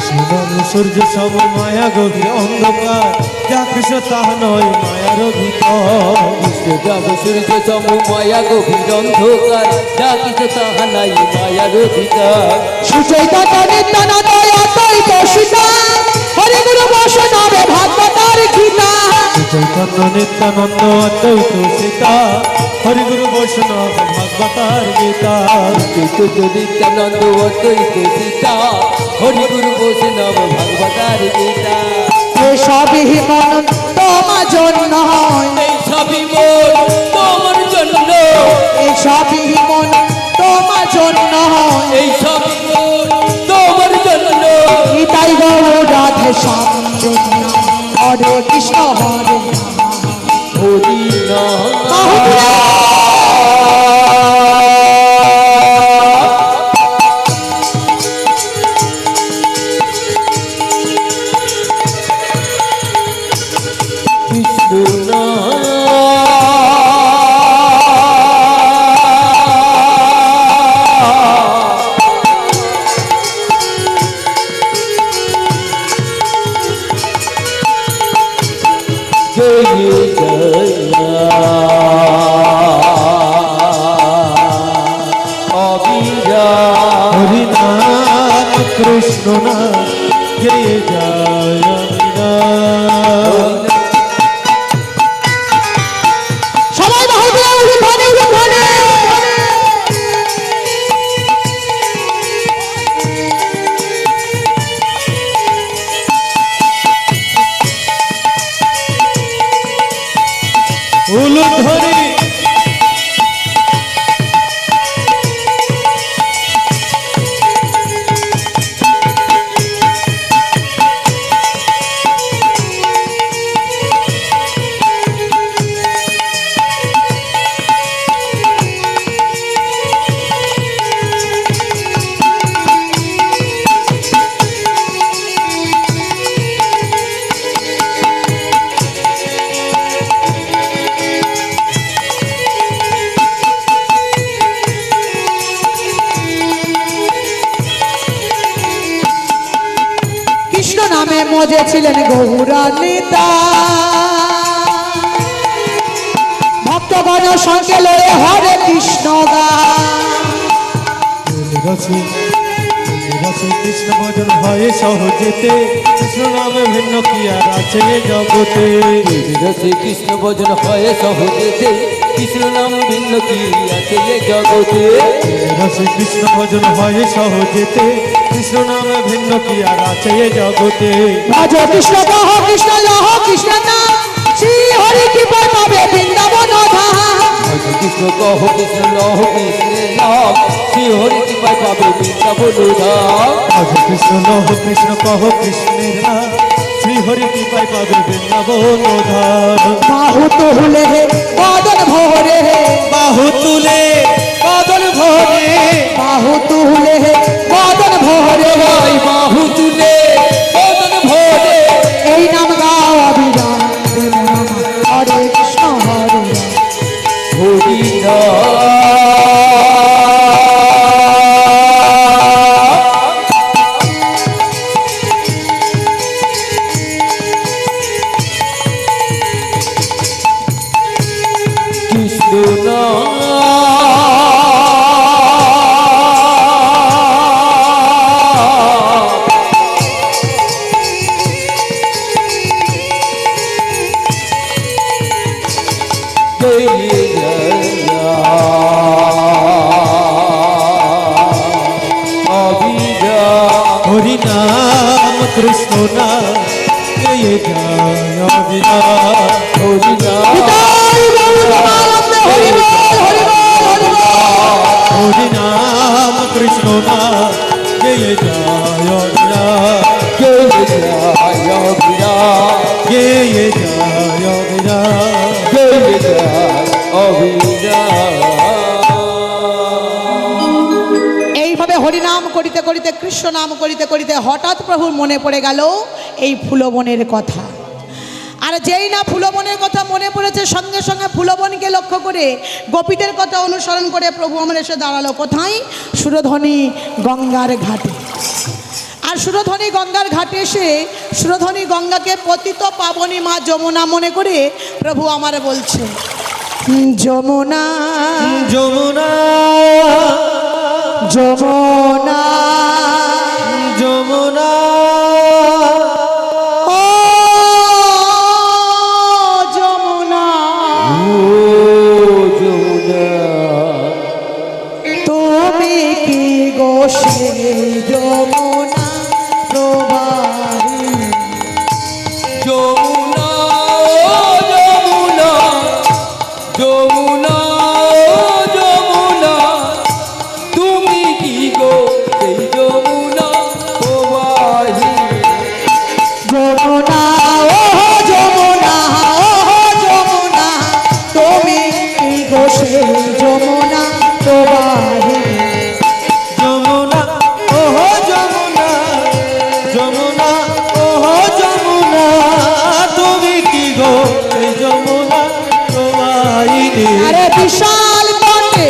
শিবম সূর্য সম মায়া গভীর অন্ধকার, যা কৃষ্ণ তাহা নয় মায়ার অধিকার। কৃষ্ণ সূর্য সম মায়া গভীর অন্ধকার, যা কিছু তাহা নাই মায়ার অধিকার। সুচৈতন্য নিত্যানন্দ অদ্বৈত সীতা, হরে গুরু বৈষ্ণবে ভাগবতার গীতা। চৈতন্য নিত্যানন্দ অদ্বৈত সীতা, হরি গুরু বৈষ্ণব ভাগবতার গীতা। চৈতন্য নিত্যানন্দ অদ্বৈত সীতা, হরি গুরু বৈষ্ণব ভাগবতার গীতা। এসবই মন তোমার জন্য, এই সবই মন তোমার জন্য, এসবই মন তোমার জন্য। এই সবই মন তোমার জন্য। নিতাই গৌর রাধে শ্যাম হরে কৃষ্ণ হরে রাম। হরি নাম বাহুগুলো কৃষ্ণ কৃষ্ণ না গেয়ে যায় আমি না। সবাই বাহু দিয়ে উলুধ্বনি, উলুধ্বনি। উলুধ্বনি কৃষ্ণ নামে মজে ছিলেন গৌরা নেতা, ভক্তগণ সঙ্গে লয়ে হরে কৃষ্ণ রসে কৃষ্ণ ভজন হয় সহজেতে, কৃষ্ণ নামে ভিন্ন কি আর আছে এ জগতে। রসে কৃষ্ণ ভজন হয় সহজেতে, কৃষ্ণ নাম ভিন্ন কি আছে এ জগতে। রসে কৃষ্ণ ভজন হয় সহজেতে, কৃষ্ণ নামে ভিন্ন কি আর আছে এ জগতে। ভজ কৃষ্ণ কহ কৃষ্ণ লহ কৃষ্ণ নাম, শ্রী হরি কি পাবে বৃন্দাবন ধাম। কৃষ্ণ কহ কৃষ্ণ লহ কৃষ্ণের নাম, শ্রী হরি কৃপায় পাবে বৃন্দাবন ধাম। আজ কৃষ্ণ লহ কৃষ্ণ কহ কৃষ্ণের নাম, শ্রী হরি কৃপায় পাবে বৃন্দাবন ধাম। বাহু তুলে হে বদন ভরে হে, বাহু তুলে বদন ভরে, বাহু তুলে হে বদন ভরে হে। ভাই বাহু তুলে বদন ভরে, এই নাম গাও অবিরাম, প্রেম নাম হরে কৃষ্ণ হরে রাম। হরি নাম। কৃষ্ণ নাম গেয়ে অবিরাম। হরি নাম কৃষ্ণ নাম গেয়ে যায় অবিরাম। হরি নাম নিতাই গৌর প্রেমানন্দে হরি বল, হরি বল, হরি বল। হরি নাম কৃষ্ণ নাম গেয়ে যায় অবিরাম। গেয়ে যায় অবিরাম, গেয়ে যায় অবিরাম। গেয়ে যায় অবিরাম। এইভাবে হরিনাম করিতে করিতে কৃষ্ণ নাম করিতে করিতে হঠাৎ প্রভুর মনে পড়ে গেল এই ফুলবনের কথা। আর যেই না ফুলবনের কথা মনে পড়েছে, সঙ্গে সঙ্গে ফুলবনকে লক্ষ্য করে গোপীদের কথা অনুসরণ করে প্রভু আমার এসে দাঁড়ালো কোথায়? সুরধনী গঙ্গার ঘাটে। আর সুরধনী গঙ্গার ঘাটে এসে সুরধনী গঙ্গাকে পতিত পাবনী মা যমুনা মনে করে প্রভু আমার বলছে, যমুনা যমুনা যমুনা যমুনা ও যমুনা, ও যমুনা, তুমি কি গো সেই যমুনা প্রবাহিনী? যমুনা, ও যমুনা, যমুনা, ও যমুনা, তুমি কি গো সেই যমুনা প্রবাহিনী। যমুনা ও যমুনা, ও যমুনা, তুমি কি গো সেই যমুনা প্রবাহিনী? যমুনা ওহ যমুনা, যমুনা ওহ যমুনা, তুমি কি গো এই যমুনা প্রবাহিনী। আরে বিশাল পটে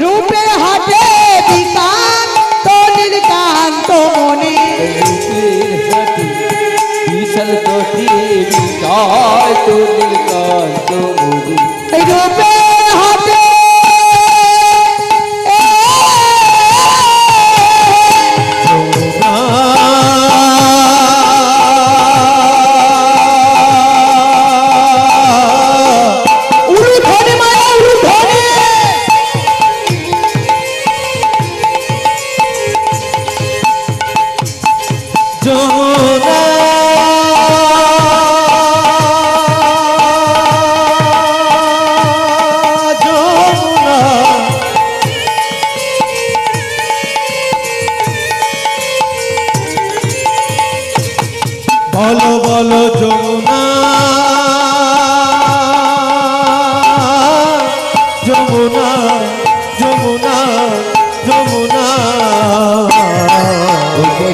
রূপে হাটে বিকান্ত নীলকান্ত মনে, রূপের হাতে বিশাল তটে বিকান্ত নীলকান্ত মণি। এই রূপে হাটে যমুনা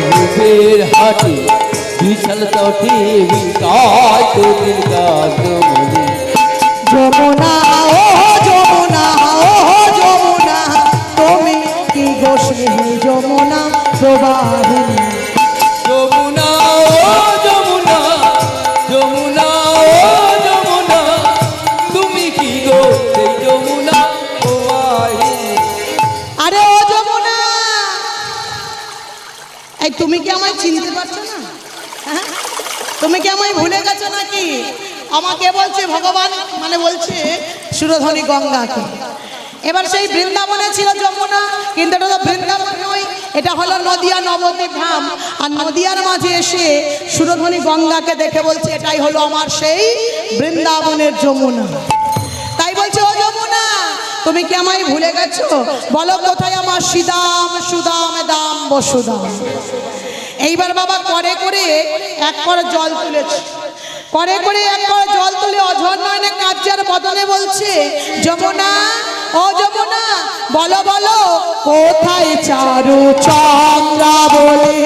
রূপের হাটে বিশাল তটে বিকাশ তোদের কাদমনি যমুনা ও যমুনা ও যমুনা তুমি কি গো স্নেহে যমুনা প্রবাহিনী যমুনা ও যমুনা যমুনা ও যমুনা তুমি কি গো সেই যমুনা প্রবাহিনী আরে ও যমুনা এই তুমি কি আমায় চিনতে পারছো না হ্যাঁ? তুমি কি আমায় ভুলে গেছো নাকি আমাকে বলছে ভগবান মানে বলছে সুরধনী গঙ্গাকে এবার সেই বৃন্দাবনে ছিল যমুনা কিন্তু এটা তো বৃন্দাবন নয় এটা হলো নদিয়া নবদ্বীপ ধাম আর নদিয়ার মাঝে এসে সুরধনী গঙ্গাকে দেখে বলছে এটাই হলো আমার সেই বৃন্দাবনের যমুনা তাই বলছে ও যমুনা তুমি কি আমায় ভুলে গেছো বলো কোথায় আমার সিদাম সুদাম দাম বসুদাম এইবার বাবা করে করে এক করে জল তুলেছে করে করে এক করে জল তুলে অঝর নয়নে কাঁচার বদলে বলছে যমুনা ও যমুনা বলো বলো কোথায় চারু চন্দ্রা বলে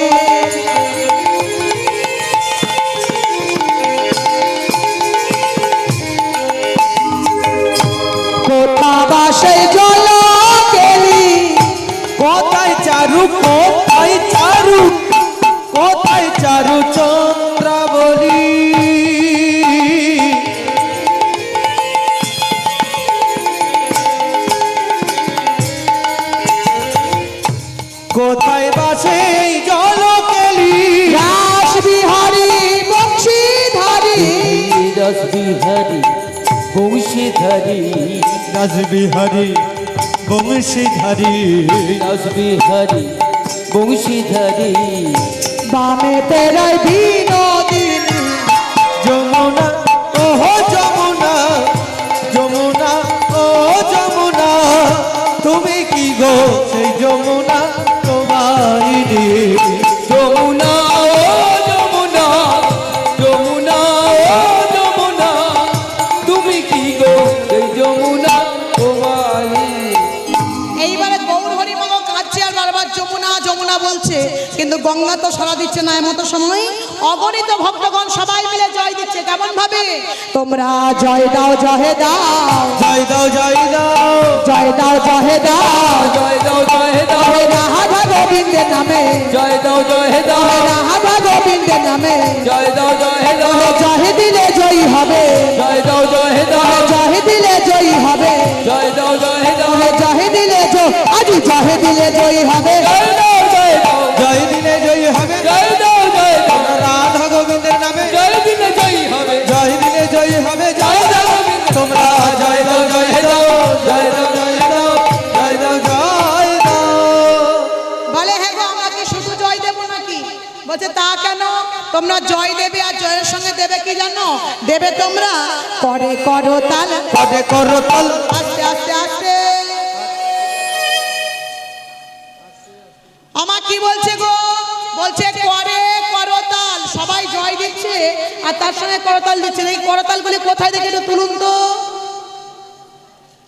কোথা বাসে জল কেলি কোথায় চারু কোথায় চারু কোথায় চারু চন্দ্রাবলী কোথায় বাসে জল কেলি রাস বিহারী বংশীধারী রস বিহারী বংশীধারী রাসবিহারী বংশীধারী রস বিহারী বংশীধারী বামে তেরাই বিনোদিন যমুনা ওহ যমুনা যমুনা ও যমুনা তুমি কি গো সেই যমুনা প্রবাহিনী যমুনা ও যমুনা যমুনা ও যমুনা তুমি কি গো সেই যমুনা প্রবাহিনী এইবারে গৌর হরি মামা কাঁদছে আর বারবার যমুনা যমুনা বলছে কিন্তু গঙ্গা তো সারা দিচ্ছে না এমতো সময় অগণিত ভক্তগণ সবাই মিলে জয় দিচ্ছে কেমন ভাবে তোমরা জয় দাও জয় দাও জয় দাও জয় দাও জয় দাও জয় দাও জয় দাও জয় দাও জয় রাধা গোবিন্দের নামে জয় দাও জয় দাও জয় রাধা গোবিন্দের নামে জয় দাও জয় দাও জয় দিলে জয়ী হবে জয় দাও জয় দাও জয় দিলে জয়ী হবে জয় দাও জয় দাও জয় দিলে আজ জয় দিলে জয়ী হবে জয় দাও জয় দাও জয় দিনে জয় হবে জয় দাও জয় দাও রাধা গোবিন্দের নামে জয় দিনে জয়ী হবে জয় দিনে জয় হবে জয় দাও তোমরা জয় দাও জয় দাও জয় দাও জয় দাও জয় দাও জয় দাও বলে হ্যাঁ গো আমরা কি শুধু জয় দেবো নাকি বলছে তা কেন তোমরা জয় দেবে আর জয়ের সঙ্গে দেবে কি জানো দেবে তোমরা করে করো তাল পদে করো তল আস্তে আস্তে আস্তে আমার কি বলছে গো বলছে করে করতাল সবাই জয় দিচ্ছে আর তার সঙ্গে করতাল দিচ্ছে এই করতালগুলি কোথায় দেখে একটু তুলুন তো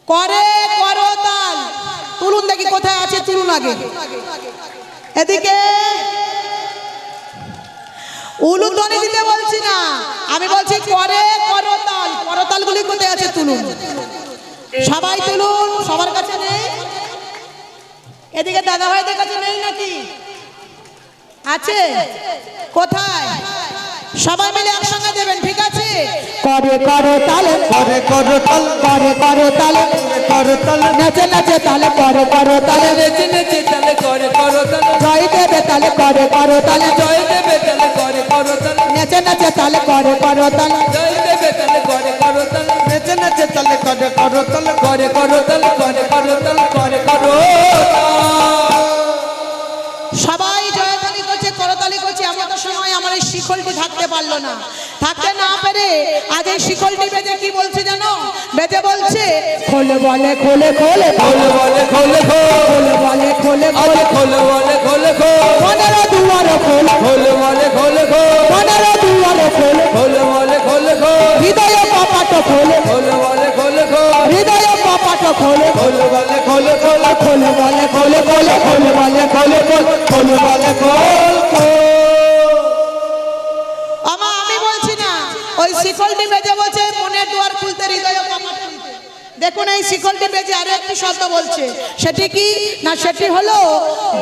করে করতাল তুলুন দেখি কোথায় আছে তুলুন আগে এদিকে উলুধ্বনি দিতে বলছি না আমি বলছি করে করতাল করতালগুলি কোথায় আছে তুলুন সবাই তুলুন সবার কাছে নেই এদিকে দাদা ভাইদের কাছে নেই নাকি আছে কোথায় সবাই মিলে একসঙ্গে দেবেন ঠিক আছে করে করতাল পদে করো তল করে করতাল করো তল নাচে নাচে তালে করে করতাল নেচে নেচে তালে করে করো তালে জয় দেবে তালে করে করতাল জয় দেবে তালে করে করো তালে নাচে নাচে তালে করে করতাল জয় দেবে তালে করে করো তালে নেচে নেচে তলে করে করো তল করে করো তালে করে করো তালে করে করো সবাই জয়তালি করছে করতালি করছে এমন সময় আমার এই শিকলটি থাকতে পারলো না থাকতে না পেরে আজ এই শিকলটি বেজে কি বলছে জানো বেজে বলছে খোলে বলে খোলে খোলে খোলে বলে খোলে খোলে বলে খোলে আরে খোলে বলে খোলে মনের দুয়ার খোলে খোলে বলে খোলে মনের দুয়ার খোলে খোলে বলে খোলে হৃদয় কপাট খোলে খোলে বলে খোলে হৃদয় কপাট খোলে খোলে বলে খোলে খোলে বলে খোলে খোলে খোলে বলে খোলে খোলে খোলো বলে খোল দেখুন এই শিকলটি বেজে আরো একটি শব্দ বলছে, সেটি কি না, সেটি হলো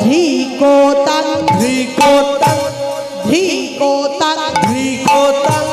ধিকোতাং ধিকোতাং ধিকোতাং। ধিকোতাং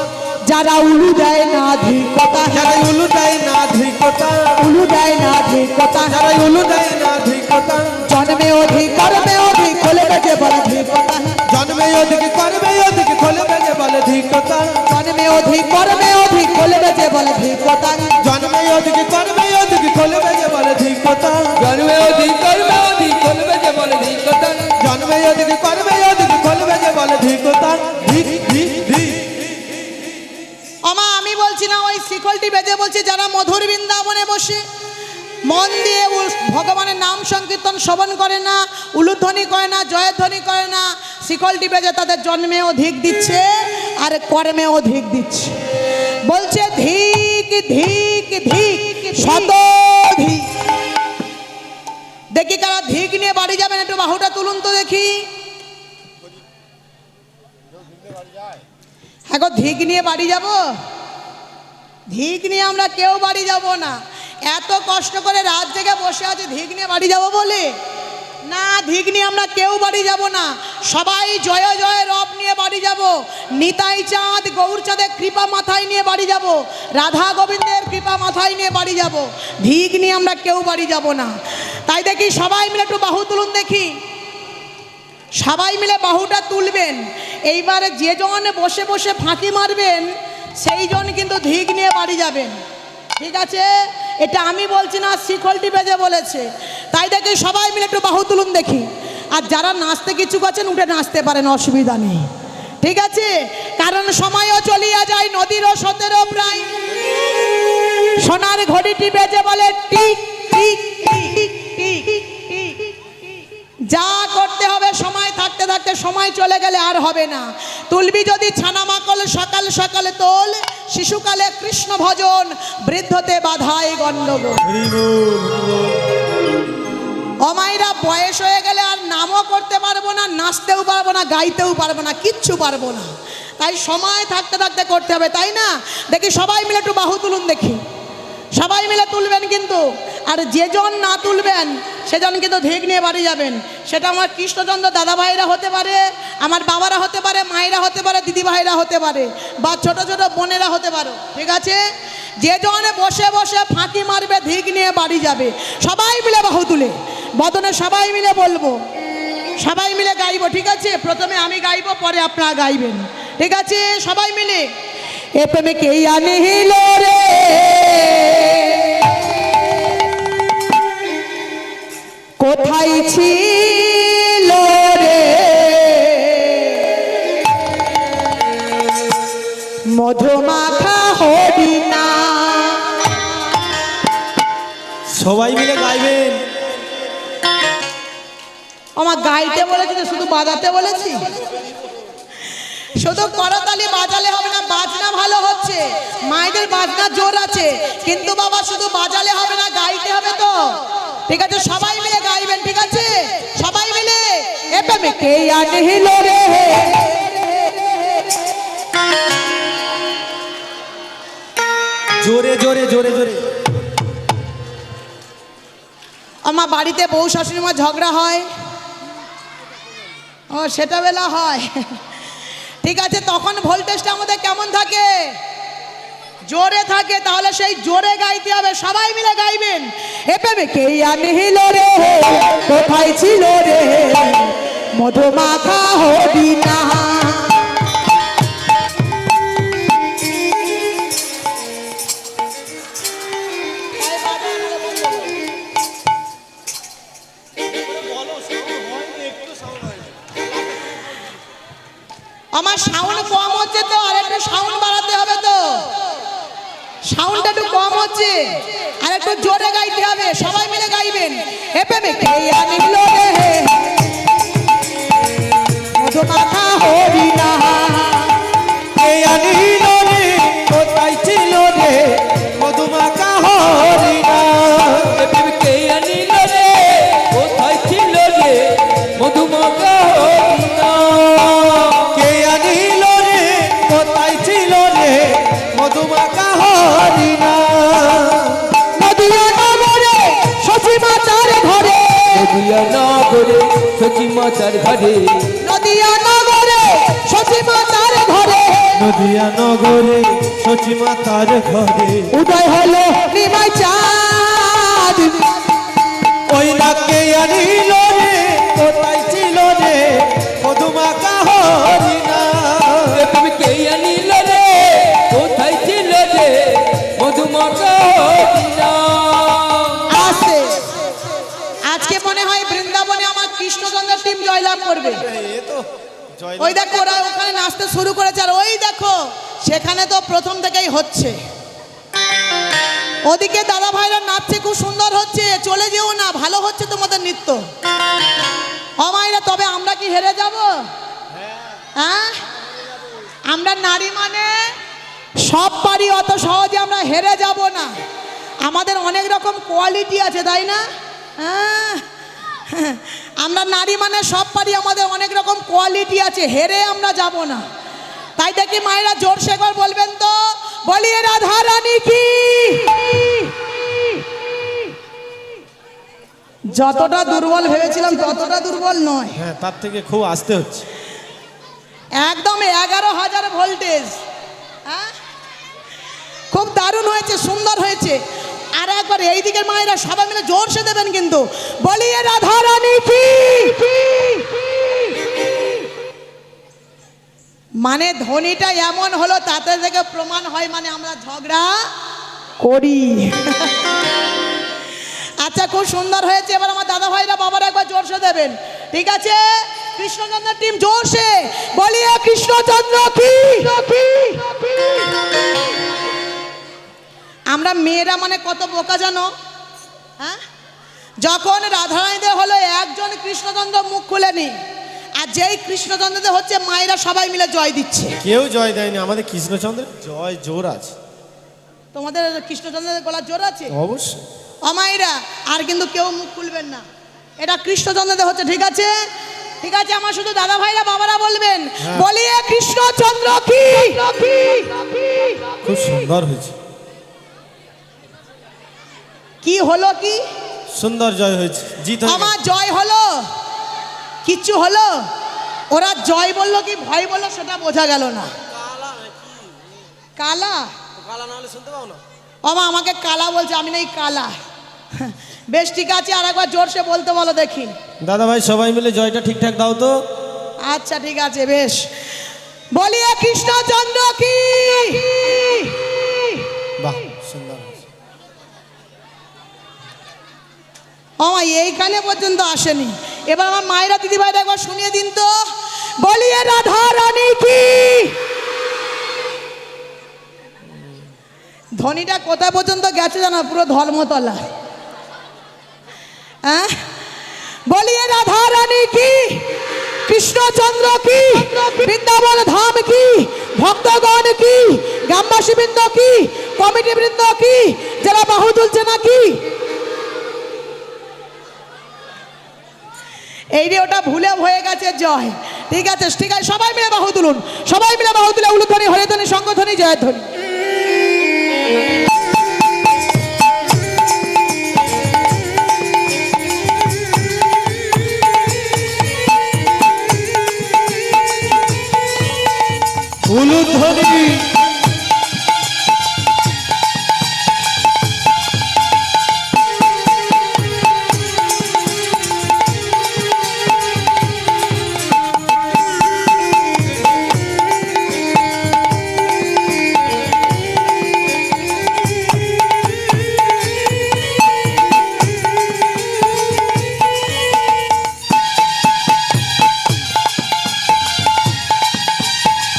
যারা উলু দেয় না ধিকোতা, যারা উলু দেয় না ধিকোতাং, উলু দেয় না ধিকোতা, যারা উলু দেয় না ধিকোতাং, জন্মে অধিক কর্মে অধিক খোলে বেজে বলে ধিকোতা, জন্মে অধিক করবে অধিক খোলে বেজে বলে ধিকোতাং, জন্মে অধিক কর্মে অধিক খোলে বেজে বলে ধিকোতা, জন্মে অধিক করবে অধিক খোলে বেজে বলে ধিকোতাং, জন্মে অধিক কর্মে অধিক করবে যে বলে ধিকতাং। জন্মে অধিক করবে অধিক খোলে বেজে বলে ধিকোতাং। ধিক ধিক ধিক। আমা আমি বলছি না, ওই শিকলটি বেজে বলছে যারা মধুর বৃন্দাবনে বসে মন দিয়ে ভগবানের নাম সংকীর্তন শ্রবণ করে না, উলুধ্বনি করে না, জয়ধ্বনি করে না, শিকলটি বেজে তাদের জন্মে অধিক দিচ্ছে আর কর্মে অধিক দিচ্ছে। বলছে ধিক ধিক ধিক শতধিক। দেখি কারা ধিক নিয়ে বাড়ি যাবেন, একটু বাহুটা তুলুন তো দেখি। এখন ধিক নিয়ে বাড়ি যাব? ধিক নিয়ে আমরা কেউ বাড়ি যাব না। এত কষ্ট করে রাত জেগে বসে আছে, ধিক নিয়ে বাড়ি যাব বলে না, ধিক নিয়ে আমরা কেউ বাড়ি যাব না। সবাই জয় জয় রব নিয়ে বাড়ি যাব। নিতাই চাঁদ গৌর চাঁদের কৃপা মাথায় নিয়ে বাড়ি যাব, রাধা গোবিন্দের কৃপা মাথায় নিয়ে বাড়ি যাব। ধিক নিয়ে আমরা কেউ বাড়ি যাব না। তাই দেখি সবাই মিলে একটু বাহু তুলুন দেখি, সবাই মিলে বাহুটা তুলবেন। এইবারে যে জন বসে বসে ফাঁকি মারবেন সেই জন কিন্তু ধিক নিয়ে বাড়ি যাবেন, ঠিক আছে? এটা আমি বলছি না, শিকলটি বেজে বলেছে। তাই দেখি সবাই মিলে একটু বাহু তুলুন দেখি। আর যারা নাচতে কিছু করছেন উঠে নাচতে পারেন, অসুবিধা নেই, ঠিক আছে? কারণ সময়ও চলিয়া যায়, নদীরও 17 প্রায়। সোনার ঘড়িটি বেজে বলে tick tick tick tick tick. যা করতে হবে সময় থাকতে থাকতে, সময় চলে গেলে আর হবে না। তুলবি যদি ছানা মাকল সকাল সকালে তোল, শিশুকালে কৃষ্ণ ভজন, বৃদ্ধতে বাধাই গণ্ডগোল। অমাইরা বয়স হয়ে গেলে আর নামও করতে পারবো না, নাচতেও পারবো না, গাইতেও পারবো না, কিচ্ছু পারবো না। তাই সময় থাকতে থাকতে করতে হবে, তাই না? দেখি সবাই মিলে একটু বাহু তুলুন দেখি, সবাই মিলে তুলবেন কিন্তু। আর যেজন না তুলবেন সেজন কিন্তু ধিক নিয়ে বাড়ি যাবেন। সেটা আমার কৃষ্ণচন্দ্র দাদা ভাইরা হতে পারে, আমার বাবারা হতে পারে, মায়েরা হতে পারে, দিদি ভাইরা হতে পারে, বা ছোট ছোট বোনেরা হতে পারো, ঠিক আছে? যেজন বসে বসে ফাঁকি মারবে ধিক নিয়ে বাড়ি যাবে। সবাই মিলে বাহু তুলে বদনে সবাই মিলে বলবো, সবাই মিলে গাইবো, ঠিক আছে? প্রথমে আমি গাইবো, পরে আপনারা গাইবেন, ঠিক আছে? সবাই মিলে এ প্রেমে কে আনিল রে, কোথায় ছিল রে, মধুমাখা হরিণা। সবাই মিলে গাইবেন। আমার গাইতে বলেছি তো, শুধু বাজাতে বলেছি? শুধু করতালি বাজালে হবে না, বাজনা ভালো হচ্ছে, মায়েদের বাজনা জোর আছে, কিন্তু বাবা শুধু বাজালে হবে না, গাইতে হবে তো, ঠিক আছে? সবাই মিলে গাইবেন, ঠিক আছে? সবাই মিলে এ প্রেমে কে আনিল রে, জোরে জোরে জোরে জোরে। আমার বাড়িতে বউ শাশুড়ি মা ঝগড়া হয়, ও সেটা বেলা হয়, ঠিক আছে? তখন ভোল্টেজটা আমাদের কেমন থাকে? জোরে থাকে। তাহলে সেই জোরে গাইতে হবে, সবাই মিলে গাইবেন। এ প্রেমে কে আনিল রে, কোথায় ছিল রে, মধুমাখা হরিণা। আমার সাউন্ড কম হচ্ছে তো, আর একটু সাউন্ড বাড়াতে হবে তো, সাউন্ডটা একটু কম হচ্ছে, আর একটু জোরে গাইতে হবে। সবাই মিলে গাইবেন। এ প্রেমে কে আনিল রে, মধুমাখা হরিণা। কে আনিল রে, কোথায় ছিল রে, মধুমাখা হরিণা। এ প্রেম কে আনিল রে, কোথায় ছিল রে, মধুমাখা হরিণা। কে আনিল রে, কোথায় ছিল রে, মধুমাখা হরিণা। নদীয়া মাতার ঘরে নদিয়া নগরে সতী মাতার ঘরে নদিয়া নগরে সচি মাতার ঘরে উদয় হলো নিমাই চাঁদ। ওই নাকে আনিল রে কোথায় ছিল রে মধুমাকা হরিণা তুমি কে আনিল রে কোথায় ছিল রে মধুমাতা হরিণা। আসে আজকে মনে হয় বৃন্দাবনে আমার কৃষ্ণচন্দ্রের টিম জয়লাভ করবে। এ তো জয় ওই দেখো ওরা ওখানে নাচতে শুরু করেছে, আর ওই দেখো সেখানে তো প্রথম থেকেই হচ্ছে। ওদিকে দাদা ভাইরা নাচছে, খুব সুন্দর হচ্ছে, চলে যেও না, ভালো হচ্ছে তোমাদের নৃত্য। অমাইরা তবে আমরা কি হেরে যাব? হ্যাঁ, আমরা নারী মানে সব পারি, অত সহজে আমরা হেরে যাব না। আমাদের অনেক রকম কোয়ালিটি আছে, তাই না? হ্যাঁ, আমরা নারী মানে সব পারি, আমাদের অনেক রকম কোয়ালিটি আছে, হেরে আমরা যাব না। তাই দেখি মায়েরা জোরসে করে বলবেন তো, বলিয়ে রাধা রানী কি। যতটা দুর্বল ভেবেছিলাম ততটা দুর্বল নয়, হ্যাঁ তার থেকে খুব আস্তে হচ্ছে। একদম 11,000 ভোল্টেজ। হ্যাঁ, খুব দারুণ হয়েছে, সুন্দর হয়েছে। আর একবার এই দিকের মায়েরা সবাই মিলে জোরসে দেবেন কিন্তু, বলিয়ে রাধা রানী কি। মানে ধ্বনিটা এমন হলো, তাতে থেকে প্রমাণ হয় মানে আমরা ঝগড়া করি। আচ্ছা, খুব সুন্দর হয়েছে। এবার আমার দাদা ভাইরা বাবারা একবার জোরসে দেবেন, ঠিক আছে? কৃষ্ণচন্দ্র টিম জোরসে বলিয়ে কৃষ্ণচন্দ্র কি। আমরা মেয়েরা মানে কত বোকা জানো? হ্যাঁ, যখন রাধারানীদের হলো একজন কৃষ্ণচন্দ্র মুখ খুলেনি, আর যেই কৃষ্ণচন্দ্রদের হচ্ছে মায়েরা সবাই মিলে জয় দিচ্ছে। কেউ জয় দেয়নি, আমাদের কৃষ্ণচন্দ্রের জয় জোর আছে। তোমাদের কৃষ্ণচন্দ্রের গলার জোর আছে অবশ্যই। অমাইরা, আর কিন্তু কেউ মুখ খুলবেন না, এটা কৃষ্ণচন্দ্রদের হচ্ছে, ঠিক আছে? ঠিক আছে, আমার শুধু দাদা ভাইরা বাবারা বলবেন, বলিয়ে কৃষ্ণচন্দ্র কি। খুব সুন্দর হয়েছে। কি হলো কি? সুন্দর জয় হয়েছে, জিত হয়ে আমার জয় হলো, কিচ্ছু হলো? ওরা জয় বললো কি ভয় বললো সেটা বোঝা গেল না। কালা কালা না হলে শুনতে পাও না। ওমা আমাকে কালা বলছে, আমি নাই কালা। বেশ, ঠিক আছে, আর একবার জোরসে বলতে বলো দেখি। দাদা ভাই সবাই মিলে জয়টা ঠিকঠাক দাও তো। আচ্ছা, ঠিক আছে, বেশ। বলিয়ে কৃষ্ণচন্দ্র কি। বাহ, সুন্দর হয়েছে। আমার এইখানে পর্যন্ত আসেনি। এবার আমার মায়েরা দিদি ভাইরা একবার শুনিয়ে দিন তো, বলিয়ে রাধা রানী কি। ধ্বনিটা কোথায় পর্যন্ত গেছে জানো? পুরো ধর্মতলা। হ্যাঁ, বলিয়ে রাধা রানী কি, কৃষ্ণচন্দ্র কি, বৃন্দাবন ধাম কি, ভক্তগণ কি, গ্রামবাসী বৃন্দ কি, কমিটি বৃন্দ কি, যারা বাহু তুলছে না কি। এই রে, ওটা ভুলে হয়ে গেছে জয়। ঠিক আছে, ঠিক আছে, সবাই মিলে বাহু তুলুন, সবাই মিলে বাহু তুলে উলুধ্বনি, হরিধ্বনি, শঙ্খধ্বনি, জয়ধ্বনি। উলুধ্বনি।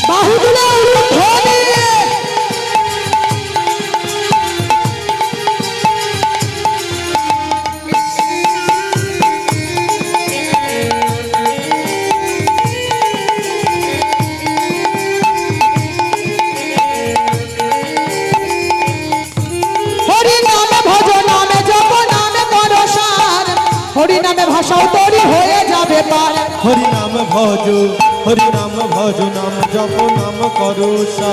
বাহু তুলে উলুধ্বনি। হরি নামে ভজ, নামে জপ, নামে করো সার, হরি নামে ভাষাও তরি হয়ে যাবে পার। হরি নাম ভজ, হরি নাম ভজ, নাম জপ নাম করো সা।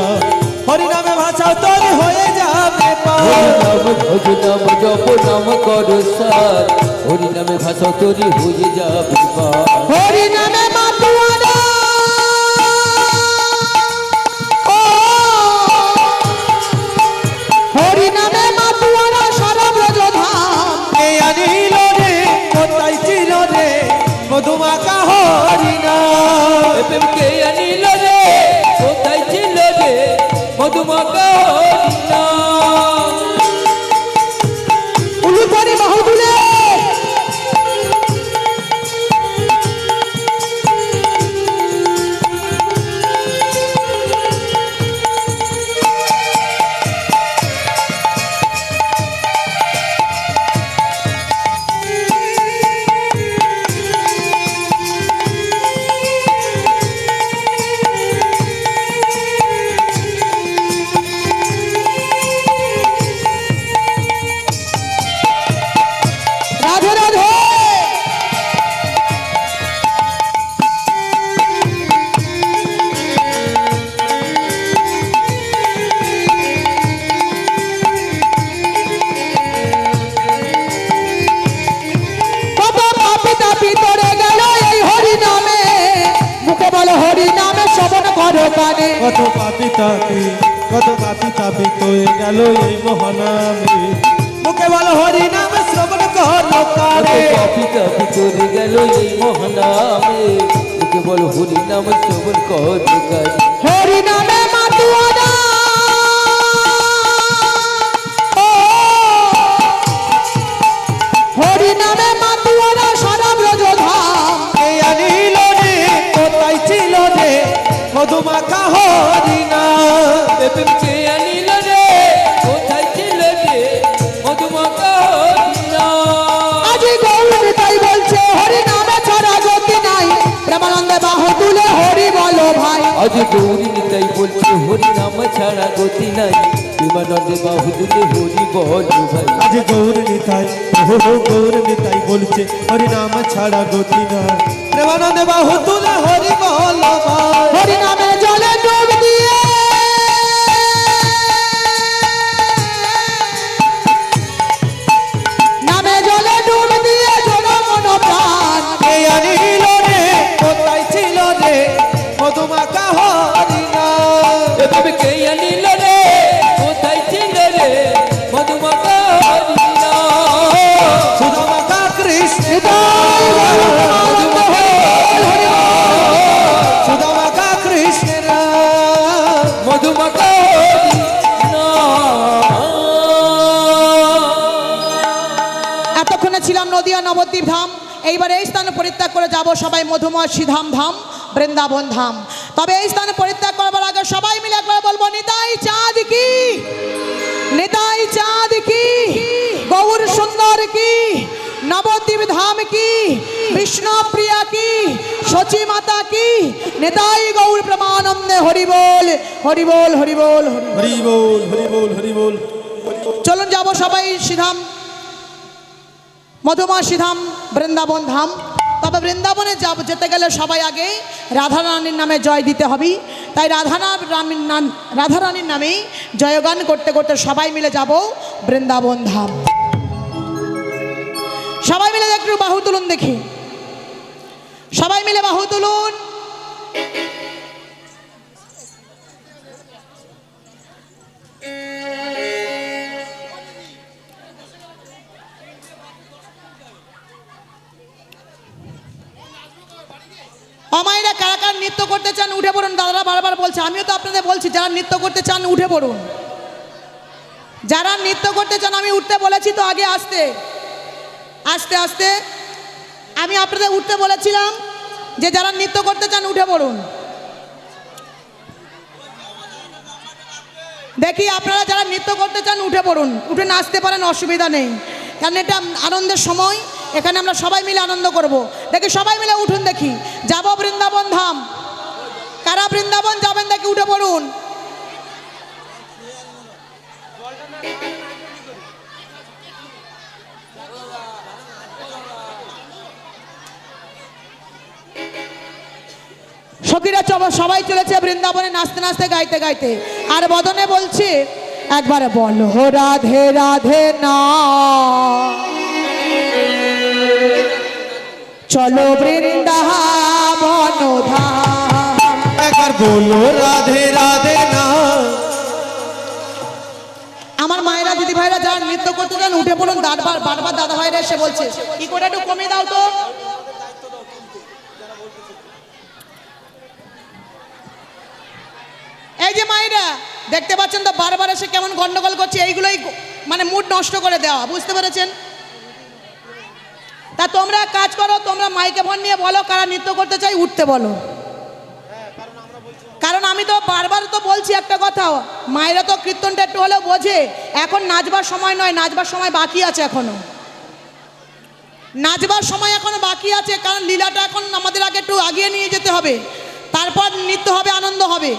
হরি নামে ভাষা তোর হয়ে যাবে পার। হরি নাম ভজ নাম জপ নাম কর সার, হরি নামে ভাষা তোরি হয়ে যাবে পার। হরি নামে মাতুয়ারা ও হরি নামে মাতুয়ারা সারা ব্রজধাম। কে আনিল রে কোথায় ছিল রে মধুমাখা হরি নাম। প্রেমকে আনিল রে কোথায় ছিল রে মধুমাখা হরি নাম। উলু করে বাহু তুলে রাধে রাধে। কত পাপি তাপি তোরে গেল এই হরি নামে, মুখে বলো হরি নামে শ্রবণ করো কানে। কত পাপি তাপি তোয়ে গেল এই মহানামে, মুখে বল হরি নাম শ্রবণ করো কানে। পাপি তাপি চলে গেল এই মহানামে, তোকে বল হরি নাম শ্রবণ কর কানে। হরি নামে মাতুয়ারা ও হরি নামে মাতুয়ারা সারা ব্রজধাম। কে আনিল রে কোথায় ছিল রে মধুমাখা হরি নাম। প্রেমকে আনিল রে কোথায় ছিল রে মধুমাখা হরি নাম। আজি গৌর তাই বলছে হরি নামে ছাড়া গতি নাই, প্রেমানন্দে বাহু তুলে হরি বলো ভাই। আজ গৌরী নিতাই বলছে হরি নাম ছাড়া গতি নাই, বিমানন্দে বাহু তুলে হরি বল ভাই। আজ গৌর নিতাই বলছে হরি নাম ছাড়া গতি না, প্রেমানন্দে বাহু তুলে হরি বল ভাই। হরি নামে জলে ডুব দিয়ে নামে জলে ডুব দিয়ে জোড়া মন প্রাণ। কে আনিল রে কোথায় ছিল রে মধুমাখা হরি নাম। প্রেমকে আনিল রে কোথায় ছিল রে মধুমাখা হরি নাম। সুধামাখা কৃষ্ণ হৃদয় বরুণানন্দ হরি হরি সুধামাখা কৃষ্ণ মধুমাখা হরি নাম। এতক্ষণে ছিলাম নদিয়া নবদ্বীপ ধাম, এইবার এই স্থানে পরিত্যাগ করে যাব সবাই মধুময় শ্রীধাম ধাম বৃন্দাবন ধাম। তবে এই স্থানে পরিত্যাগ করবার আগে সবাই মিলে একবার বলবো নিতাই চাঁদ কি, নিতাই চাঁদ কি, গৌর সুন্দর কি, নবদ্বীপ ধাম কি, বিষ্ণু প্রিয়া কি, সচী মাতা কি, নিতাই গৌর প্রেমানন্দে হরি বল হরি বল হরি বল হরি বল। হরি বল হরি বল হরি বল। চলুন যাব সবাই শ্রীধাম মধুময় শ্রীধাম বৃন্দাবন ধাম। তবে বৃন্দাবনে যেতে গেলে সবাই আগে রাধারানীর নামে জয় দিতে হবে, তাই রাধারানীর নামেই জয়গান করতে করতে সবাই মিলে যাব বৃন্দাবন ধাম। সবাই মিলে একটু বাহু তুলুন দেখি, সবাই মিলে বাহু তুলুন। অমাইরা কারা কারা নৃত্য করতে চান উঠে পড়ুন, দাদারা বারবার বলছে, আমিও তো আপনাদের বলছি যারা নৃত্য করতে চান উঠে পড়ুন। যারা নৃত্য করতে চান আমি উঠতে বলেছি তো আগে আসতে আস্তে আস্তে আমি আপনাদের উঠতে বলেছিলাম যে যারা নৃত্য করতে চান উঠে পড়ুন। দেখি আপনারা যারা নৃত্য করতে চান উঠে পড়ুন, উঠে নাচতে পারেন, অসুবিধা নেই, কারণ এটা আনন্দের সময়, এখানে আমরা সবাই মিলে আনন্দ করব। দেখি সবাই মিলে উঠুন, দেখি যাব বৃন্দাবন ধাম। কারা বৃন্দাবন যাবেন দেখি উঠে পড়ুন। সখীরা সবাই চলেছে বৃন্দাবনে নাচতে নাচতে গাইতে গাইতে, আর বদনে বলছে একবার বলো রাধে রাধে না, চলো বৃন্দাবন ধাম। একবার বলো রাধে রাধে না। আমার মায়েরা দিদি ভাইরা যারা নৃত্য করতে যান উঠে পড়ুন, বারবার দাদা ভাইরা এসে বলছে কি করে একটু কমিয়ে দাও তো। এই যে মায়েরা দেখতে পাচ্ছেন তো বারবার এসে কেমন গন্ডগোল করছে, এইগুলোই মানে মুড নষ্ট করে দেওয়া, বুঝতে পেরেছেন? তা তোমরা কাজ করো, তোমরা মাইকে ফোন নিয়ে বলো কারা নৃত্য করতে চাই উঠতে বলো। কারণ আমি তো বারবার তো বলছি একটা কথা, মায়েরা তো কীর্তনটা একটু হলেও বোঝে, এখন নাচবার সময় নয়, নাচবার সময় বাকি আছে, এখনো নাচবার সময় এখনো বাকি আছে, কারণ লীলাটা এখন আমাদের আগে একটু আগিয়ে নিয়ে যেতে হবে, তারপর নৃত্য হবে, আনন্দ হবে।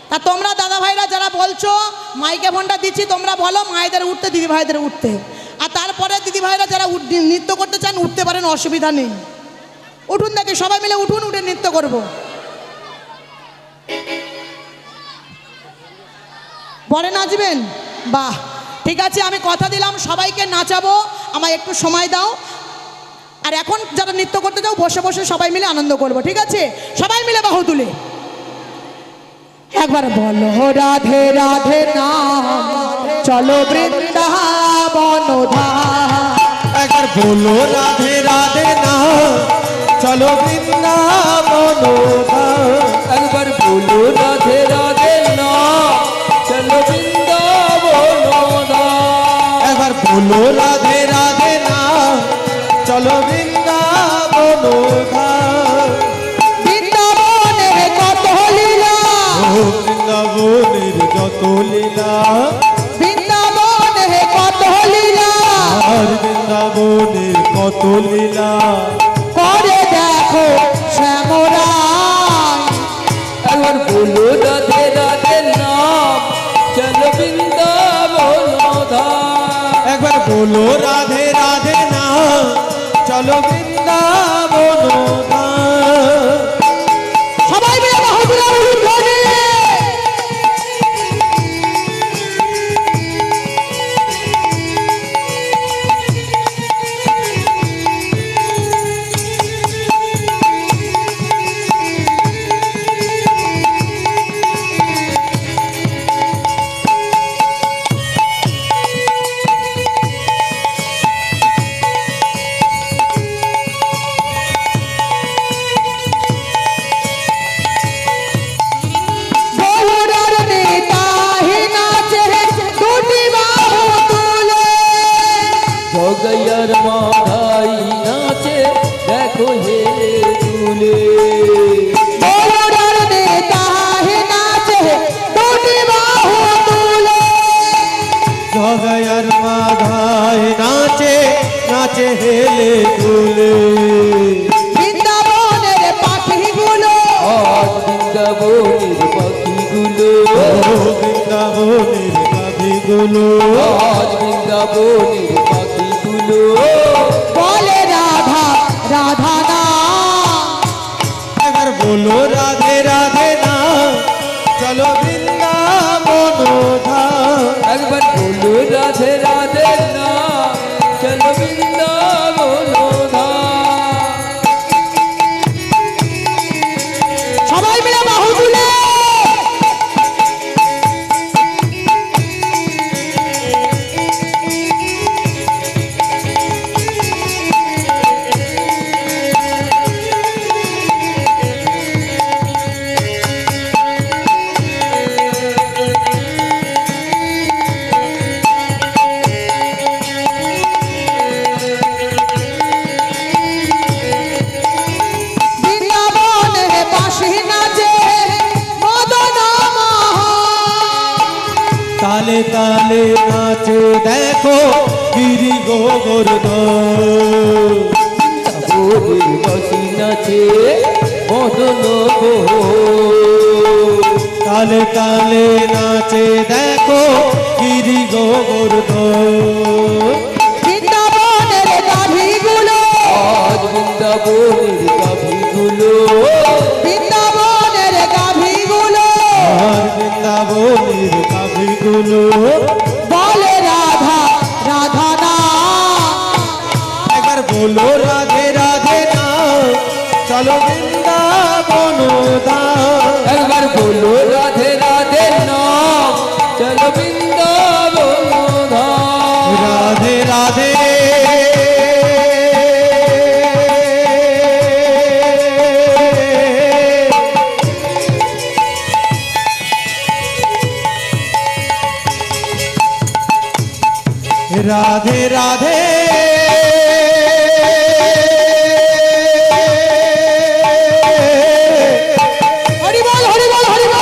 তা তোমরা দাদা ভাইরা যারা বলছো মাইকে ফোনটা দিচ্ছি, তোমরা বলো মায়েদের উঠতে, দিদি ভাইদের উঠতে, আর তারপরে দিদি ভাইরা যারা নৃত্য করতে চান উঠতে পারেন, অসুবিধা নেই। উঠুন দেখি সবাই মিলে উঠুন, উঠে নৃত্য করব। পরে নাচবেন? বাহ, ঠিক আছে, আমি কথা দিলাম সবাইকে নাচাবো, আমায় একটু সময় দাও। আর এখন যারা নৃত্য করতে যাও বসে বসে সবাই মিলে আনন্দ করব, ঠিক আছে? সবাই মিলে বাহু তুলে একবার বলো রাধে রাধে না, চলো বৃন্দাবন ধাম। একবার বলো রাধে রাধে না, চলো বৃন্দাবন ধাম। একবার বলো রাধে রাধে না, চলো বৃন্দাবন ধাম। একবার বলো রাধে রাধে না, চলো বৃন্দাবন ধাম। বৃন্দাবনের কত লীলা, ও বৃন্দাবনের যত লীলা, বৃন্দাবনের কত লীলা, আর বৃন্দাবনের কত লীলা, করে দেখো শ্যামরায়। একবার বলো রাধে রাধে না, চলো বৃন্দাবন ধাম। একবার বলো রাধে রাধে না, চলো বৃন্দাবন ধাম। সবাই মিলে বাহু তুলে উলুধ্বনি। গৌরার নেতা হে নাচে দুটি বাহু তুলে, জগয়ার মাধাই নাচে দেখো হে তুলে। গৌরার নেতা হে নাচে দুটি বাহু তুলে। জগয়ার মাধায় নাচে নাচে হেলে দুলে। বৃন্দাবনের পাখিগুলো, আজ বৃন্দাবনের পাখিগুলো, ও বৃন্দাবনের গাভীগুলো, আজ বৃন্দাবনের পাখিগুলো, বলে রাধা রাধা না। একবার বলো রাধে রাধে না, চলো বৃন্দাবন ধাম। একবার বলো রাধে রাধে না, চলো বৃন্দাবন ধাম। সবাই মিলে বাহু তুলে। বৃন্দাবনের পাশে নাচে মদন মোহন। তালে তালে নাচে দেখো গিরি গোবর্ধন। বৃন্দাবনের বাসি নাচে মদন মোহন। তালে তালে নাচে দেখো গিরি গোবর্ধন। বৃন্দাবনের গাভীগুলো, আজ বৃন্দাবনের গাভীগুলো, বৃন্দাবনের ধাম একবার বলো রাধে রাধে নাম চলো বৃন্দাবন ধাম রাধে রাধে রাধে রাধে হরি বল হরি বল হরি বল।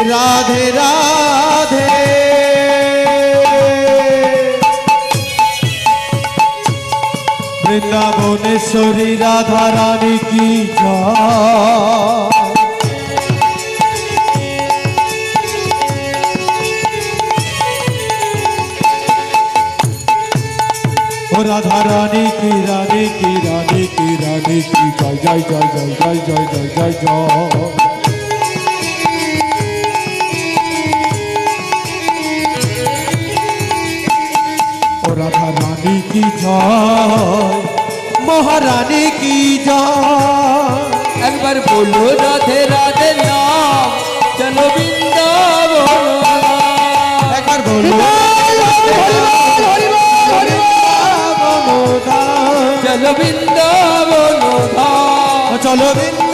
রাধে রাধে বৃন্দাবনেশ্বরী রাধা রানী কি জয় ও রাধা রানী কি রানী কি রানী কি রানী কি জয় জয় জয় জয় জয় জয় জয় জয় জয় ও রাধা রানী কি জয় মহারানী কি জয় একবার বলো রাধে রাধে নাম চলো বৃন্দাবন ধাম একবার বলো চলো বৃন্দাবন ধাম চলো বৃন্দাবন